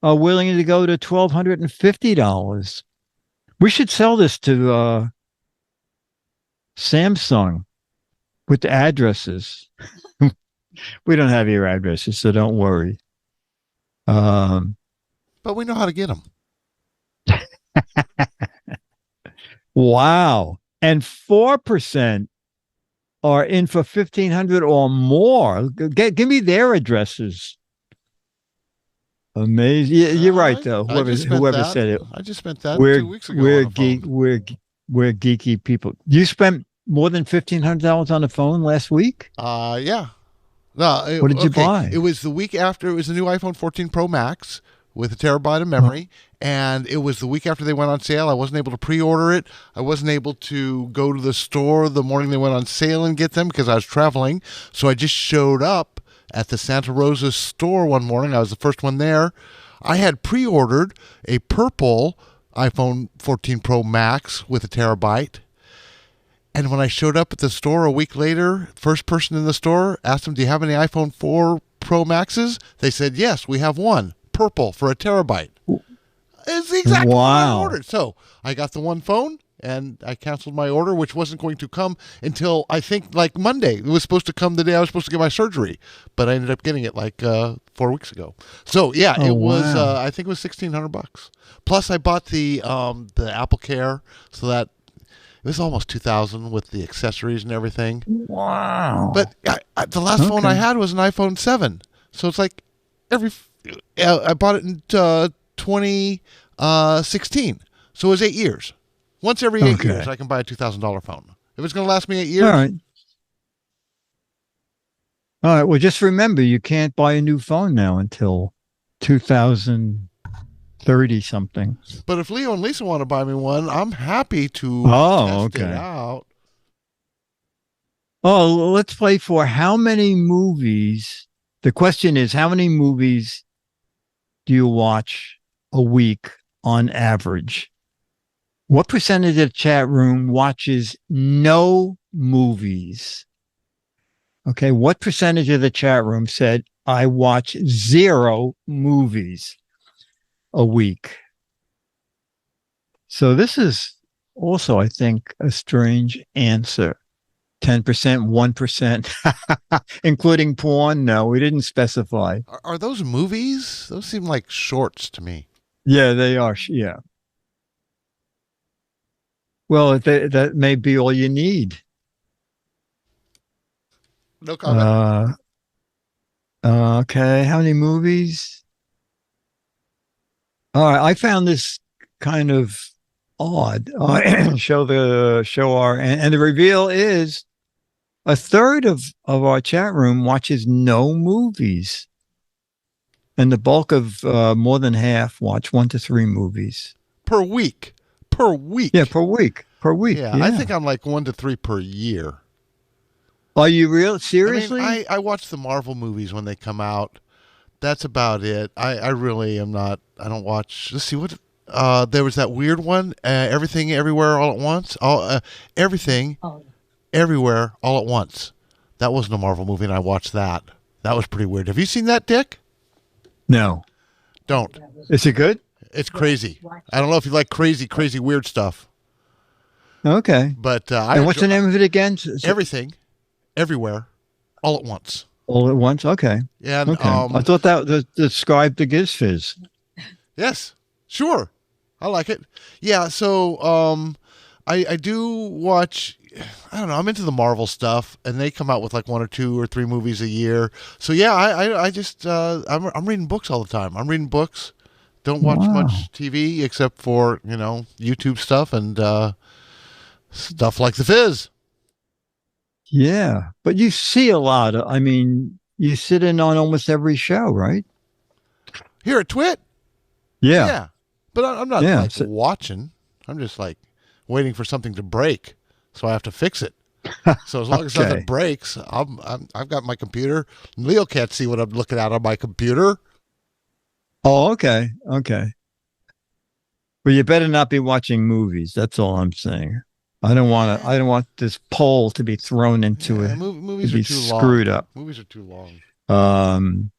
are willing to go to $1,250. We should sell this to Samsung with the addresses. We don't have your addresses, so don't worry. But we know how to get them. Wow. And 4% are in for $1,500 or more. Give me their addresses. Amazing. You're right, though. Whoever said it. I just spent that 2 weeks ago. We're geeky people. You spent more than $1,500 on the phone last week? Yeah. No, what did you buy? It was the week after. It was the new iPhone 14 Pro Max with a terabyte of memory, and it was the week after they went on sale. I wasn't able to pre-order it. I wasn't able to go to the store the morning they went on sale and get them because I was traveling. So I just showed up at the Santa Rosa store one morning. I was the first one there. I had pre-ordered a purple iPhone 14 Pro Max with a terabyte. And when I showed up at the store a week later, first person in the store asked them, do you have any iPhone 4 Pro Maxes? They said, yes, we have one. Purple for a terabyte. It's the exact one I ordered. So I got the one phone and I canceled my order, which wasn't going to come until I think like Monday. It was supposed to come the day I was supposed to get my surgery, but I ended up getting it like 4 weeks ago. So yeah, it was. I think it was $1,600. Plus, I bought the Apple Care, so that it was almost $2,000 with the accessories and everything. Wow! But the last phone I had was an iPhone 7, so it's like I bought it in 2016, so it was 8 years. Once every 8 years, I can buy a $2,000 phone. If it's going to last me 8 years. All right. All right. Well, just remember, you can't buy a new phone now until 2030 something. But if Leo and Lisa want to buy me one, I'm happy to test it out. Oh, let's play for how many movies. The question is, how many movies do you watch a week on average? What percentage of the chat room watches no movies? Okay, what percentage of the chat room said, I watch 0 movies a week? So this is also, I think, a strange answer. 10%, 1%, including porn? No, we didn't specify. Are those movies? Those seem like shorts to me. Yeah, they are. Yeah. Well, that may be all you need. No comment. Okay, how many movies? All right, I found this kind of odd. Show our, and the reveal is a third of our chat room watches no movies, and the bulk of more than half watch 1 to 3 movies per week. Per week. Yeah, per week. Yeah, I think I'm like 1 to 3 per year. Are you real? Seriously? I mean, I watch the Marvel movies when they come out. That's about it. I really am not. I don't watch. Let's see what. There was that weird one. Everything, Everywhere, All at Once. Everything, Everywhere, All at Once. That wasn't a Marvel movie, and I watched that. That was pretty weird. Have you seen that, Dick? No. Don't. Is it good? It's crazy. I don't know if you like crazy, weird stuff. Okay. But and what's the name of it again? Everything, Everywhere, All at Once. All at once? Okay. And, okay. I thought that described the Giz Fiz. Yes, sure. I like it. Yeah, so I do watch I don't know. I'm into the Marvel stuff, and they come out with like 1 or 2 or 3 movies a year. So yeah, I just I'm reading books all the time. I'm reading books. Don't watch much TV except for YouTube stuff and stuff like The Fizz. Yeah, but you see a lot of. I mean, you sit in on almost every show, right? Here at TWiT. Yeah. But I'm not watching. I'm just like waiting for something to break, so I have to fix it. So as long as nothing breaks, I've got my computer. Leo can't see what I'm looking at on my computer. Oh, okay. Okay. Well, you better not be watching movies. That's all I'm saying. I don't want this poll to be thrown into it. Movies are too screwed long. up. Movies are too long.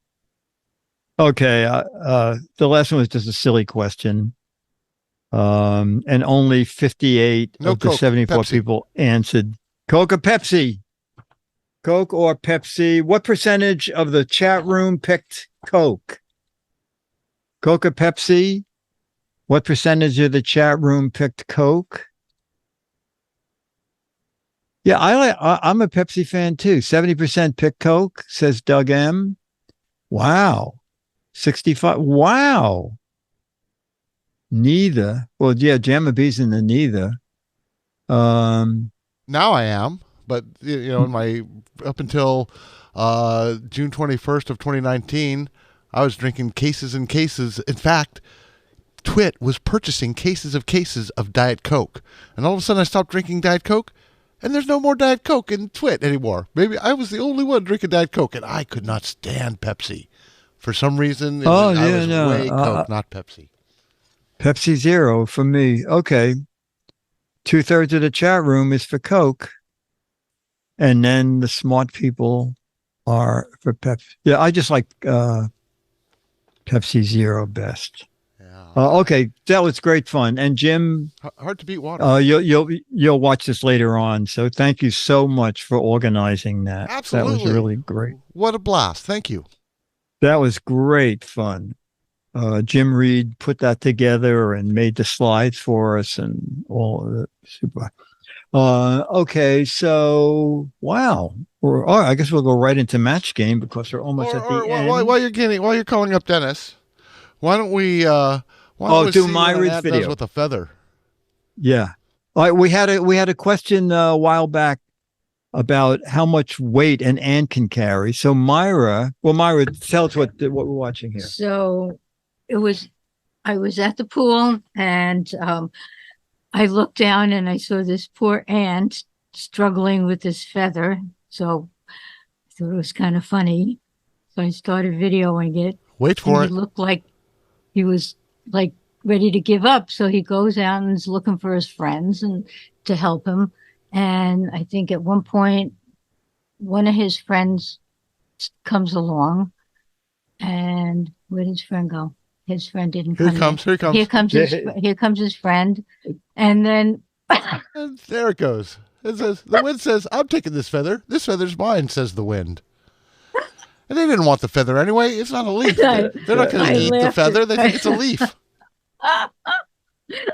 Okay. The last one was just a silly question. And only 58 of the 74 Pepsi. people answered Coke or Pepsi. Coke or Pepsi. What percentage of the chat room picked Coke? Coke or Pepsi? What percentage of the chat room picked Coke? Yeah, I'm a Pepsi fan too. 70% pick Coke, says Doug M. Wow. 65. Wow. Neither. Well, yeah, Jamma B's in the neither. Now I am, but in my up until June 21st of 2019, I was drinking cases and cases. In fact, TWiT was purchasing cases of Diet Coke, and all of a sudden I stopped drinking Diet Coke, and there's no more Diet Coke in TWiT anymore. Maybe I was the only one drinking Diet Coke, and I could not stand Pepsi. For some reason, I was way Coke, not Pepsi. Pepsi Zero for me. Okay. 2/3 of the chat room is for Coke. And then the smart people are for Pepsi. Yeah, I just like Pepsi Zero best. Yeah. Okay, that was great fun. And Jim, hard to beat water. You'll watch this later on. So thank you so much for organizing that. Absolutely. That was really great. What a blast. Thank you. That was great fun. Jim Reed put that together and made the slides for us and all of it. Super. Okay, so wow. I guess we'll go right into match game because we're almost at the end. While you're calling up Dennis, why don't we do see Myra's what video does with a feather? Yeah. All right, we had a question a while back about how much weight an ant can carry. So Myra, tell us what we're watching here. So I was at the pool and I looked down and I saw this poor ant struggling with this feather. So I thought it was kind of funny. So I started videoing it. Wait for it. He looked like he was like ready to give up. So he goes out and is looking for his friends and to help him. And I think at one point, one of his friends comes along. And where did his friend go? His friend didn't come. Here comes his friend. And then and there it goes. The wind says, "I'm taking this feather. This feather's mine," says the wind. And they didn't want the feather anyway. It's not a leaf. They're not going to eat the feather. They think it's a leaf.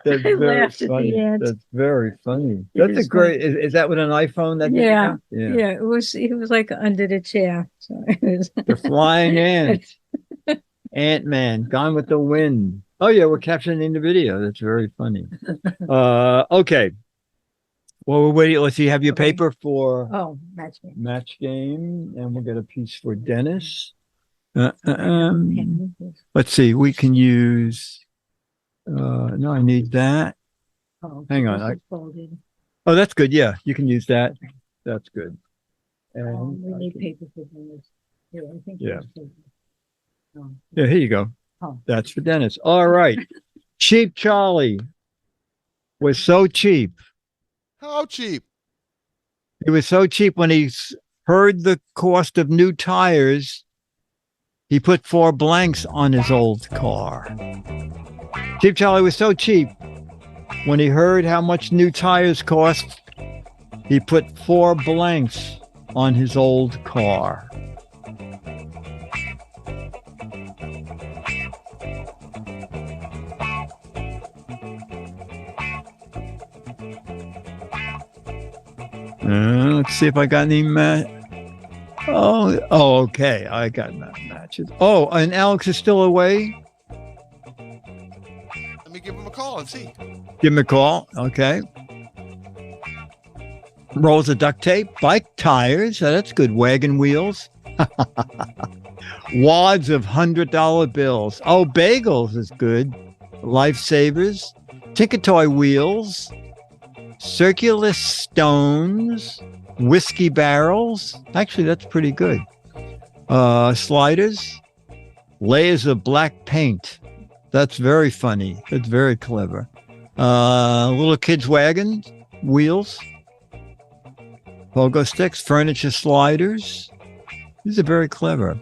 That's very funny. That's very funny. That's a great. Is that with an iPhone? Yeah. It was like under the chair. So the flying ant. Ant-Man, Gone with the Wind. Oh yeah, we're captioning the video. That's very funny. Okay. Well, we're waiting. Let's see. Have your paper for match game, and we'll get a piece for Dennis. Let's see. We can use. No, I need that. Hang on. Oh, that's good. Yeah, you can use that. That's good. And we need paper for Dennis. Yeah. Yeah, here you go. That's for Dennis. All right. Cheap Charlie was so cheap. How cheap? It was so cheap when he heard the cost of new tires, he put 4 blanks on his old car. Cheap Charlie was so cheap when he heard how much new tires cost, he put 4 blanks on his old car. Let's see if I got any okay. I got matches. Oh, and Alex is still away. Let me give him a call and see. Give him a call. Okay. Rolls of duct tape, bike tires. That's good. Wagon wheels. Wads of $100 bills. Oh, bagels is good. Lifesavers. Ticket toy wheels. Circular stones. Whiskey barrels. Actually, that's pretty good. Sliders. Layers of black paint. That's very funny. That's very clever. Little kids' wagon wheels. Pogo sticks. Furniture sliders. These are very clever.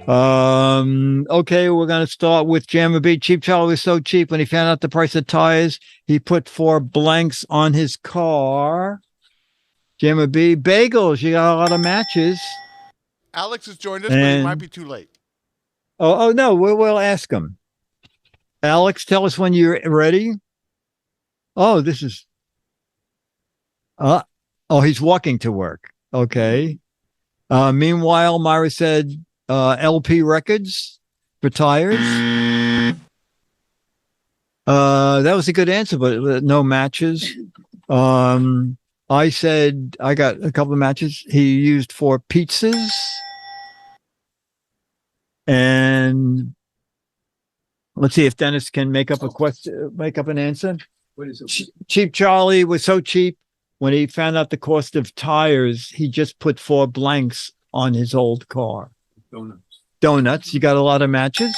Okay, we're going to start with Jammer B. Cheap Charlie was so cheap. When he found out the price of tires, he put 4 blanks on his car. Jammer B. Bagels. You got a lot of matches. Alex has joined us, but he might be too late. Oh no, we'll ask him. Alex, tell us when you're ready. Oh, this is. He's walking to work. Okay. Meanwhile, Myra said LP records for tires. That was a good answer, but no matches. I said I got a couple of matches. He used 4 pizzas. And let's see if Dennis can make up an answer. What is it? Cheap Charlie was so cheap. When he found out the cost of tires, he just put 4 blanks on his old car. Donuts. You got a lot of matches.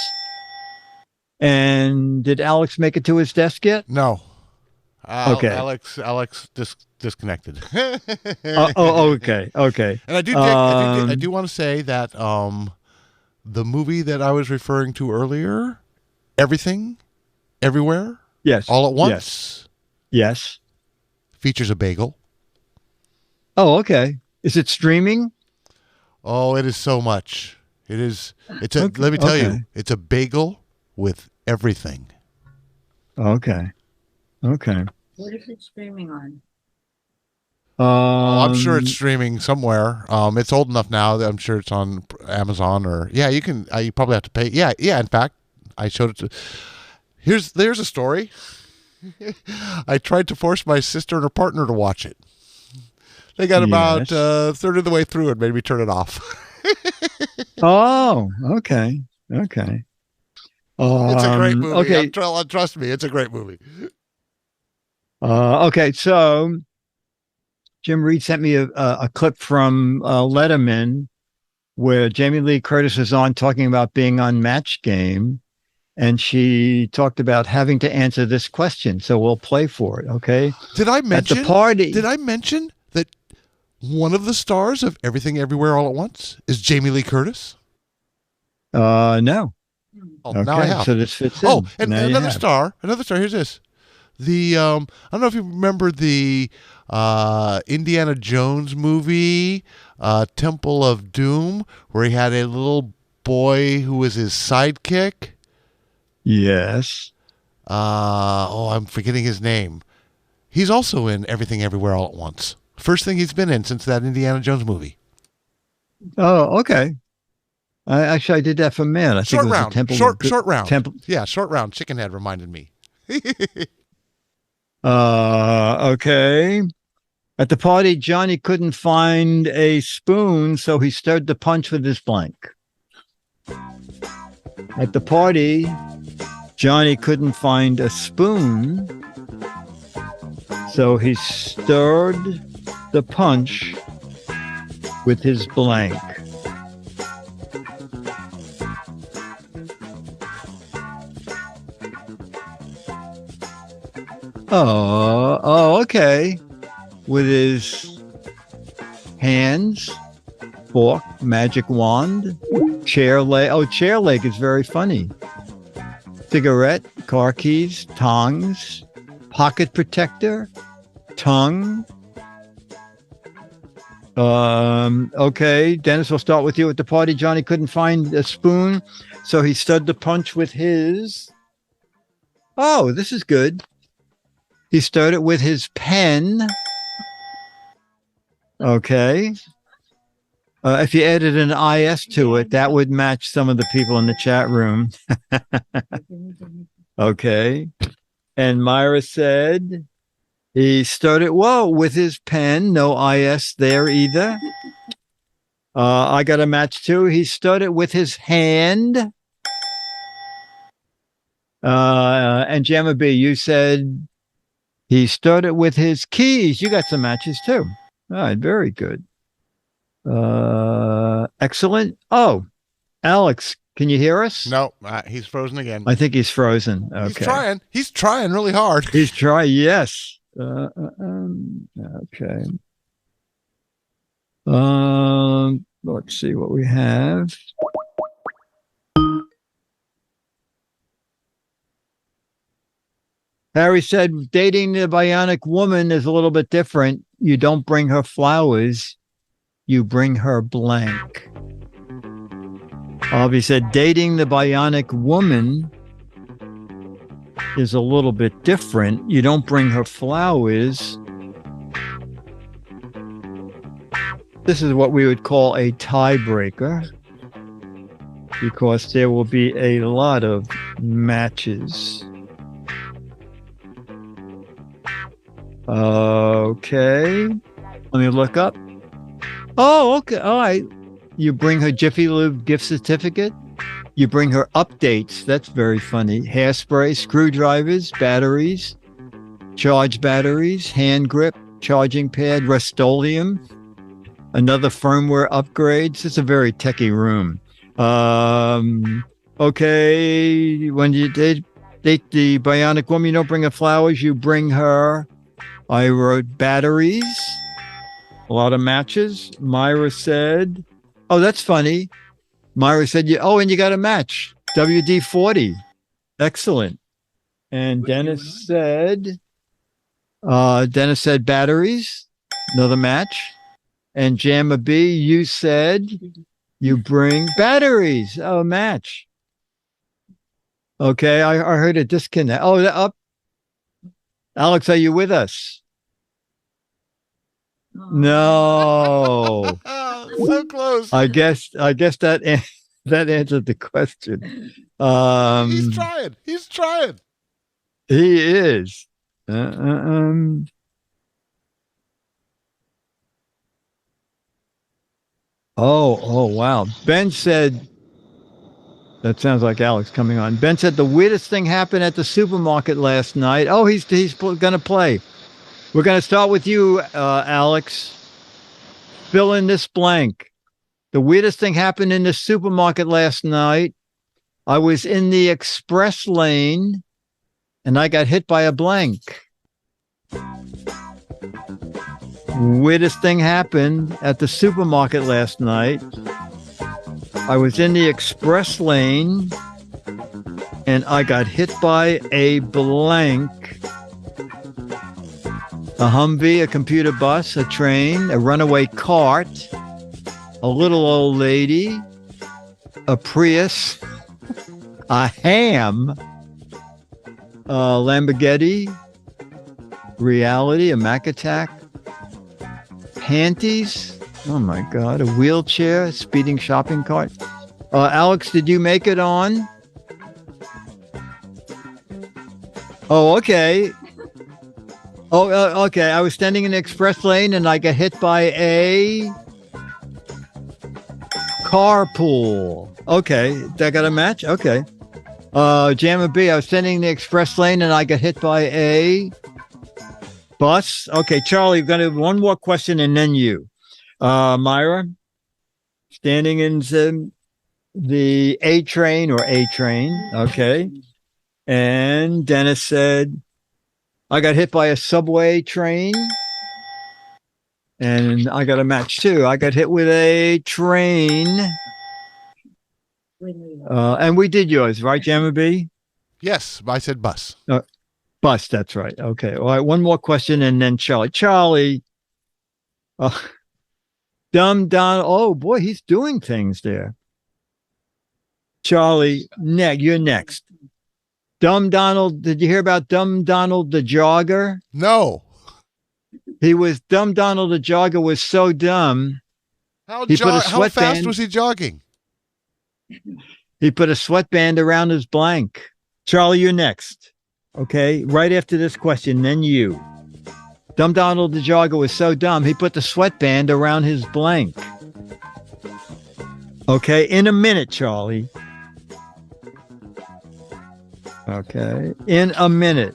And did Alex make it to his desk yet? No. Okay. Alex disconnected. Okay. And I do want to say that the movie that I was referring to earlier, Everything, Everywhere, yes, All at Once, yes, features a bagel. Oh, okay. Is it streaming? Oh, it is so much. It is. It's a. Let me tell you, it's a bagel with everything. Okay. What is it streaming on? I'm sure it's streaming somewhere. It's old enough now that I'm sure it's on Amazon or you can. You probably have to pay. Yeah. In fact, I showed it to. There's a story. I tried to force my sister and her partner to watch it. They got about a third of the way through and made me turn it off. Oh, okay. It's a great movie. Okay. Trust me, it's a great movie. Okay, so Jim Reed sent me a clip from Letterman where Jamie Lee Curtis is on talking about being on Match Game, and she talked about having to answer this question. So we'll play for it, okay? Did I mention at the party? Did I mention that one of the stars of Everything Everywhere All at Once is Jamie Lee Curtis? No. Oh, okay, now I have. So this fits in. Oh, and now another star. Here's this. The I don't know if you remember the Indiana Jones movie, Temple of Doom, where he had a little boy who was his sidekick. Yes. I'm forgetting his name. He's also in Everything Everywhere All at Once. First thing he's been in since that Indiana Jones movie. Oh, okay. I did that for man. I think it was a Temple. Short round. Temple. Yeah, short round. Chickenhead reminded me. Okay. At the party, Johnny couldn't find a spoon, so he stirred the punch with his blank. At the party, Johnny couldn't find a spoon, so he stirred the punch with his blank. Okay. With his hands, fork, magic wand, chair leg. Oh, chair leg is very funny. Cigarette, car keys, tongs, pocket protector, tongue. Okay, Dennis, we'll start with you. At the party, Johnny couldn't find a spoon, so he stirred the punch with his. Oh, this is good. He stirred it with his pen. Okay. If you added an IS to it, that would match some of the people in the chat room. Okay. And Myra said he started, with his pen. No IS there either. I got a match too. He started with his hand. And Gemma B, you said he started with his keys. You got some matches too. All right, very good. Excellent. Oh, Alex, can you hear us? No, he's frozen again. I think he's frozen. Okay. He's trying. He's trying really hard. He's trying. Yes. Okay. Let's see what we have. Harry said dating the bionic woman is a little bit different. You don't bring her flowers. You bring her blank. Avi said dating the bionic woman is a little bit different. You don't bring her flowers. This is what we would call a tiebreaker because there will be a lot of matches. Okay. Let me look up. Oh, okay. All right. You bring her Jiffy Lube gift certificate. You bring her updates. That's very funny. Hairspray, screwdrivers, batteries, charge batteries, hand grip, charging pad, Rust-Oleum, another firmware upgrades. It's a very techie room. Okay. When you date the bionic woman, you don't bring her flowers. You bring her, I wrote batteries. A lot of matches. Myra said, oh, that's funny. Myra said, and you got a match. WD-40. Excellent. And Dennis said batteries. Another match. And Jamma B, you said you bring batteries. Oh, match. Okay, I heard a disconnect. Oh, up. Alex, are you with us? No. So close. I guess that answered the question. He's trying. He's trying. He is. Oh, wow. Ben said, that sounds like Alex coming on. Ben said the weirdest thing happened at the supermarket last night. Oh, he's going to play. We're going to start with you, Alex. Fill in this blank. The weirdest thing happened in the supermarket last night. I was in the express lane and I got hit by a blank. Weirdest thing happened at the supermarket last night. I was in the express lane and I got hit by a blank. A Humvee, a computer bus, a train, a runaway cart, a little old lady, a Prius, a ham, a Lamborghini, reality, a Mac attack, panties, oh my God, a wheelchair, a speeding shopping cart. Alex, did you make it on? Oh, okay. Oh, okay. I was standing in the express lane and I got hit by a carpool. Okay. That got a match? Okay. Jamma B, I was standing in the express lane and I got hit by a bus. Okay, Charlie, we've got one more question and then you. Myra, standing in the A train or A train. Okay. And Dennis said, I got hit by a subway train. And I got a match too. I got hit with a train. And we did yours, right, Jamma B? Yes, I said bus. Bus, that's right. Okay. All right, one more question and then Charlie. Charlie, Dumb Don. Oh, boy, he's doing things there. Charlie, you're next. Dumb Donald, did you hear about Dumb Donald the jogger? No. He was dumb. Donald the jogger was so dumb. How He put a fast sweatband- was he jogging? He put a sweatband around his blank. Charlie, you're next. Okay, right after this question, then you. Dumb Donald the jogger was so dumb, he put the sweatband around his blank. Okay, in a minute, Charlie. Okay, in a minute.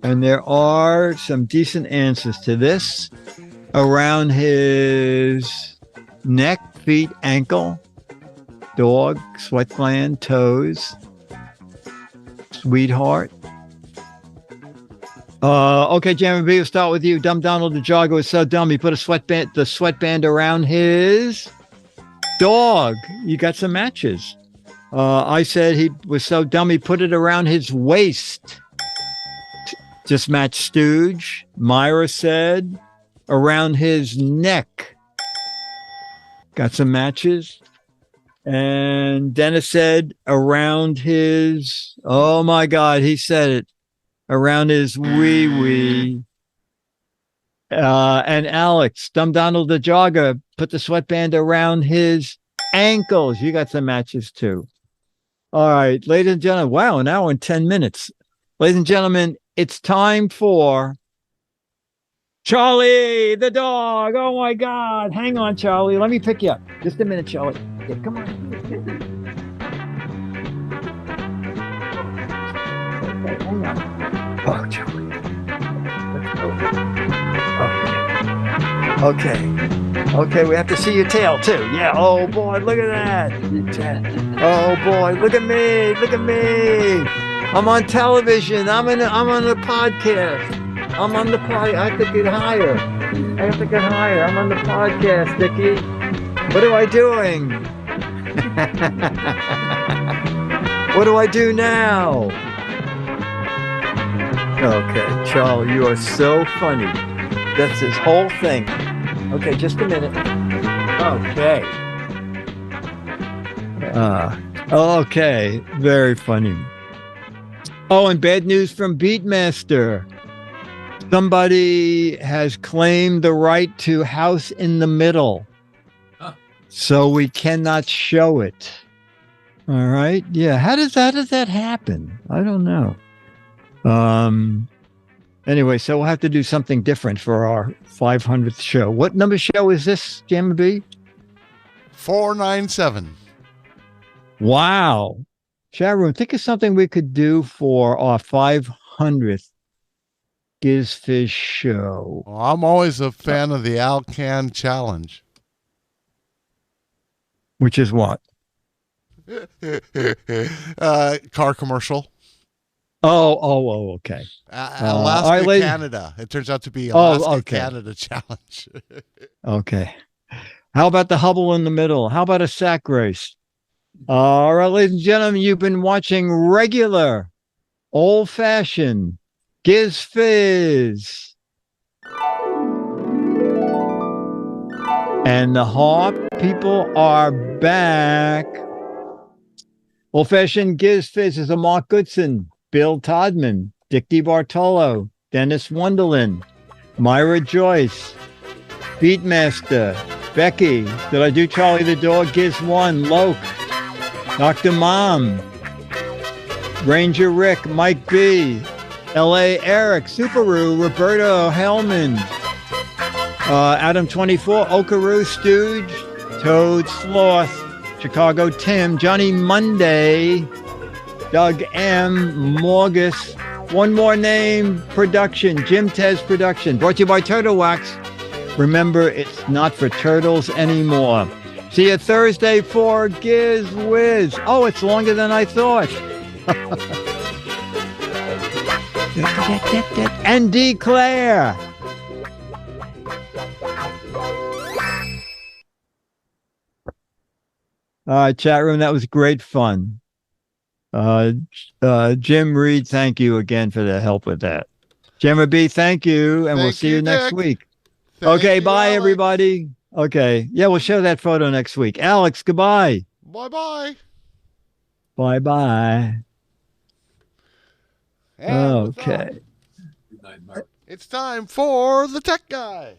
And there are some decent answers to this. Around his neck, feet, ankle, dog, sweat gland, toes, sweetheart. Okay, Jamie B, we'll start with you. Dumb Donald the jogger was so dumb he put the sweatband around his dog. You got some matches. I said he was so dumb he put it around his waist. Just matched Stooge. Myra said around his neck. Got some matches. And Dennis said around his, oh my God, he said it, around his wee-wee. And Alex, Dumb Donald the jogger, put the sweatband around his ankles. You got some matches too. All right, ladies and gentlemen, wow, an hour and 10 minutes. Ladies and gentlemen, it's time for Charlie the dog. Oh my God. Hang on, Charlie. Let me pick you up. Just a minute, Charlie. Yeah, come on. Okay, hang on. Oh, Charlie. Let's go. Okay. Okay, we have to see your tail too. Yeah. Oh boy, look at that. Oh boy, look at me. Look at me. I'm on television. I'm on a podcast. I'm on the pod. I have to get higher. I'm on the podcast, Dickie. What am I doing? What do I do now? Okay, Charlie, you are so funny. That's his whole thing. Okay, just a minute. Okay. Okay, very funny. Oh, and bad news from Beatmaster. Somebody has claimed the right to House in the Middle. So we cannot show it. All right. Yeah. How does that happen? I don't know. Anyway, so we'll have to do something different for our 500th show. What number show is this, Jamie B? 497. Wow. Chat room, think of something we could do for our 500th GizFiz show. Well, I'm always a fan of the Alcan Challenge. Which is what? Car commercial. Oh, okay. Alaska, Canada. It turns out to be Alaska, Canada Challenge. Okay. How about the Hubble in the middle? How about a sack race? All right, ladies and gentlemen, you've been watching regular, old-fashioned Giz Fiz. And the Harp people are back. Old-fashioned Giz Fiz is a Mark Goodson, Bill Todman, Dick DeBartolo, Dennis Wonderland, Myra Joyce, Beatmaster, Becky, Did I Do Charlie the Dog, Giz1, Loke, Dr. Mom, Ranger Rick, Mike B, L.A. Eric, Subaru, Roberto Hellman, Adam 24, Okaroo, Stooge, Toad Sloth, Chicago Tim, Johnny Monday, Doug M, Morgus, One More Name Production, Jim Tez Production, brought to you by Turtle Wax. Remember, it's not for turtles anymore. See you Thursday for Giz Wiz. Oh, it's longer than I thought. And declare. All right, chat room, that was great fun. Jim Reed, thank you again for the help with that. Jim B, thank you, and we'll see you next week. Okay, bye, everybody. Okay, yeah, we'll show that photo next week. Alex, goodbye. Bye-bye. Bye-bye. And with Okay. that, it's time for the tech guy.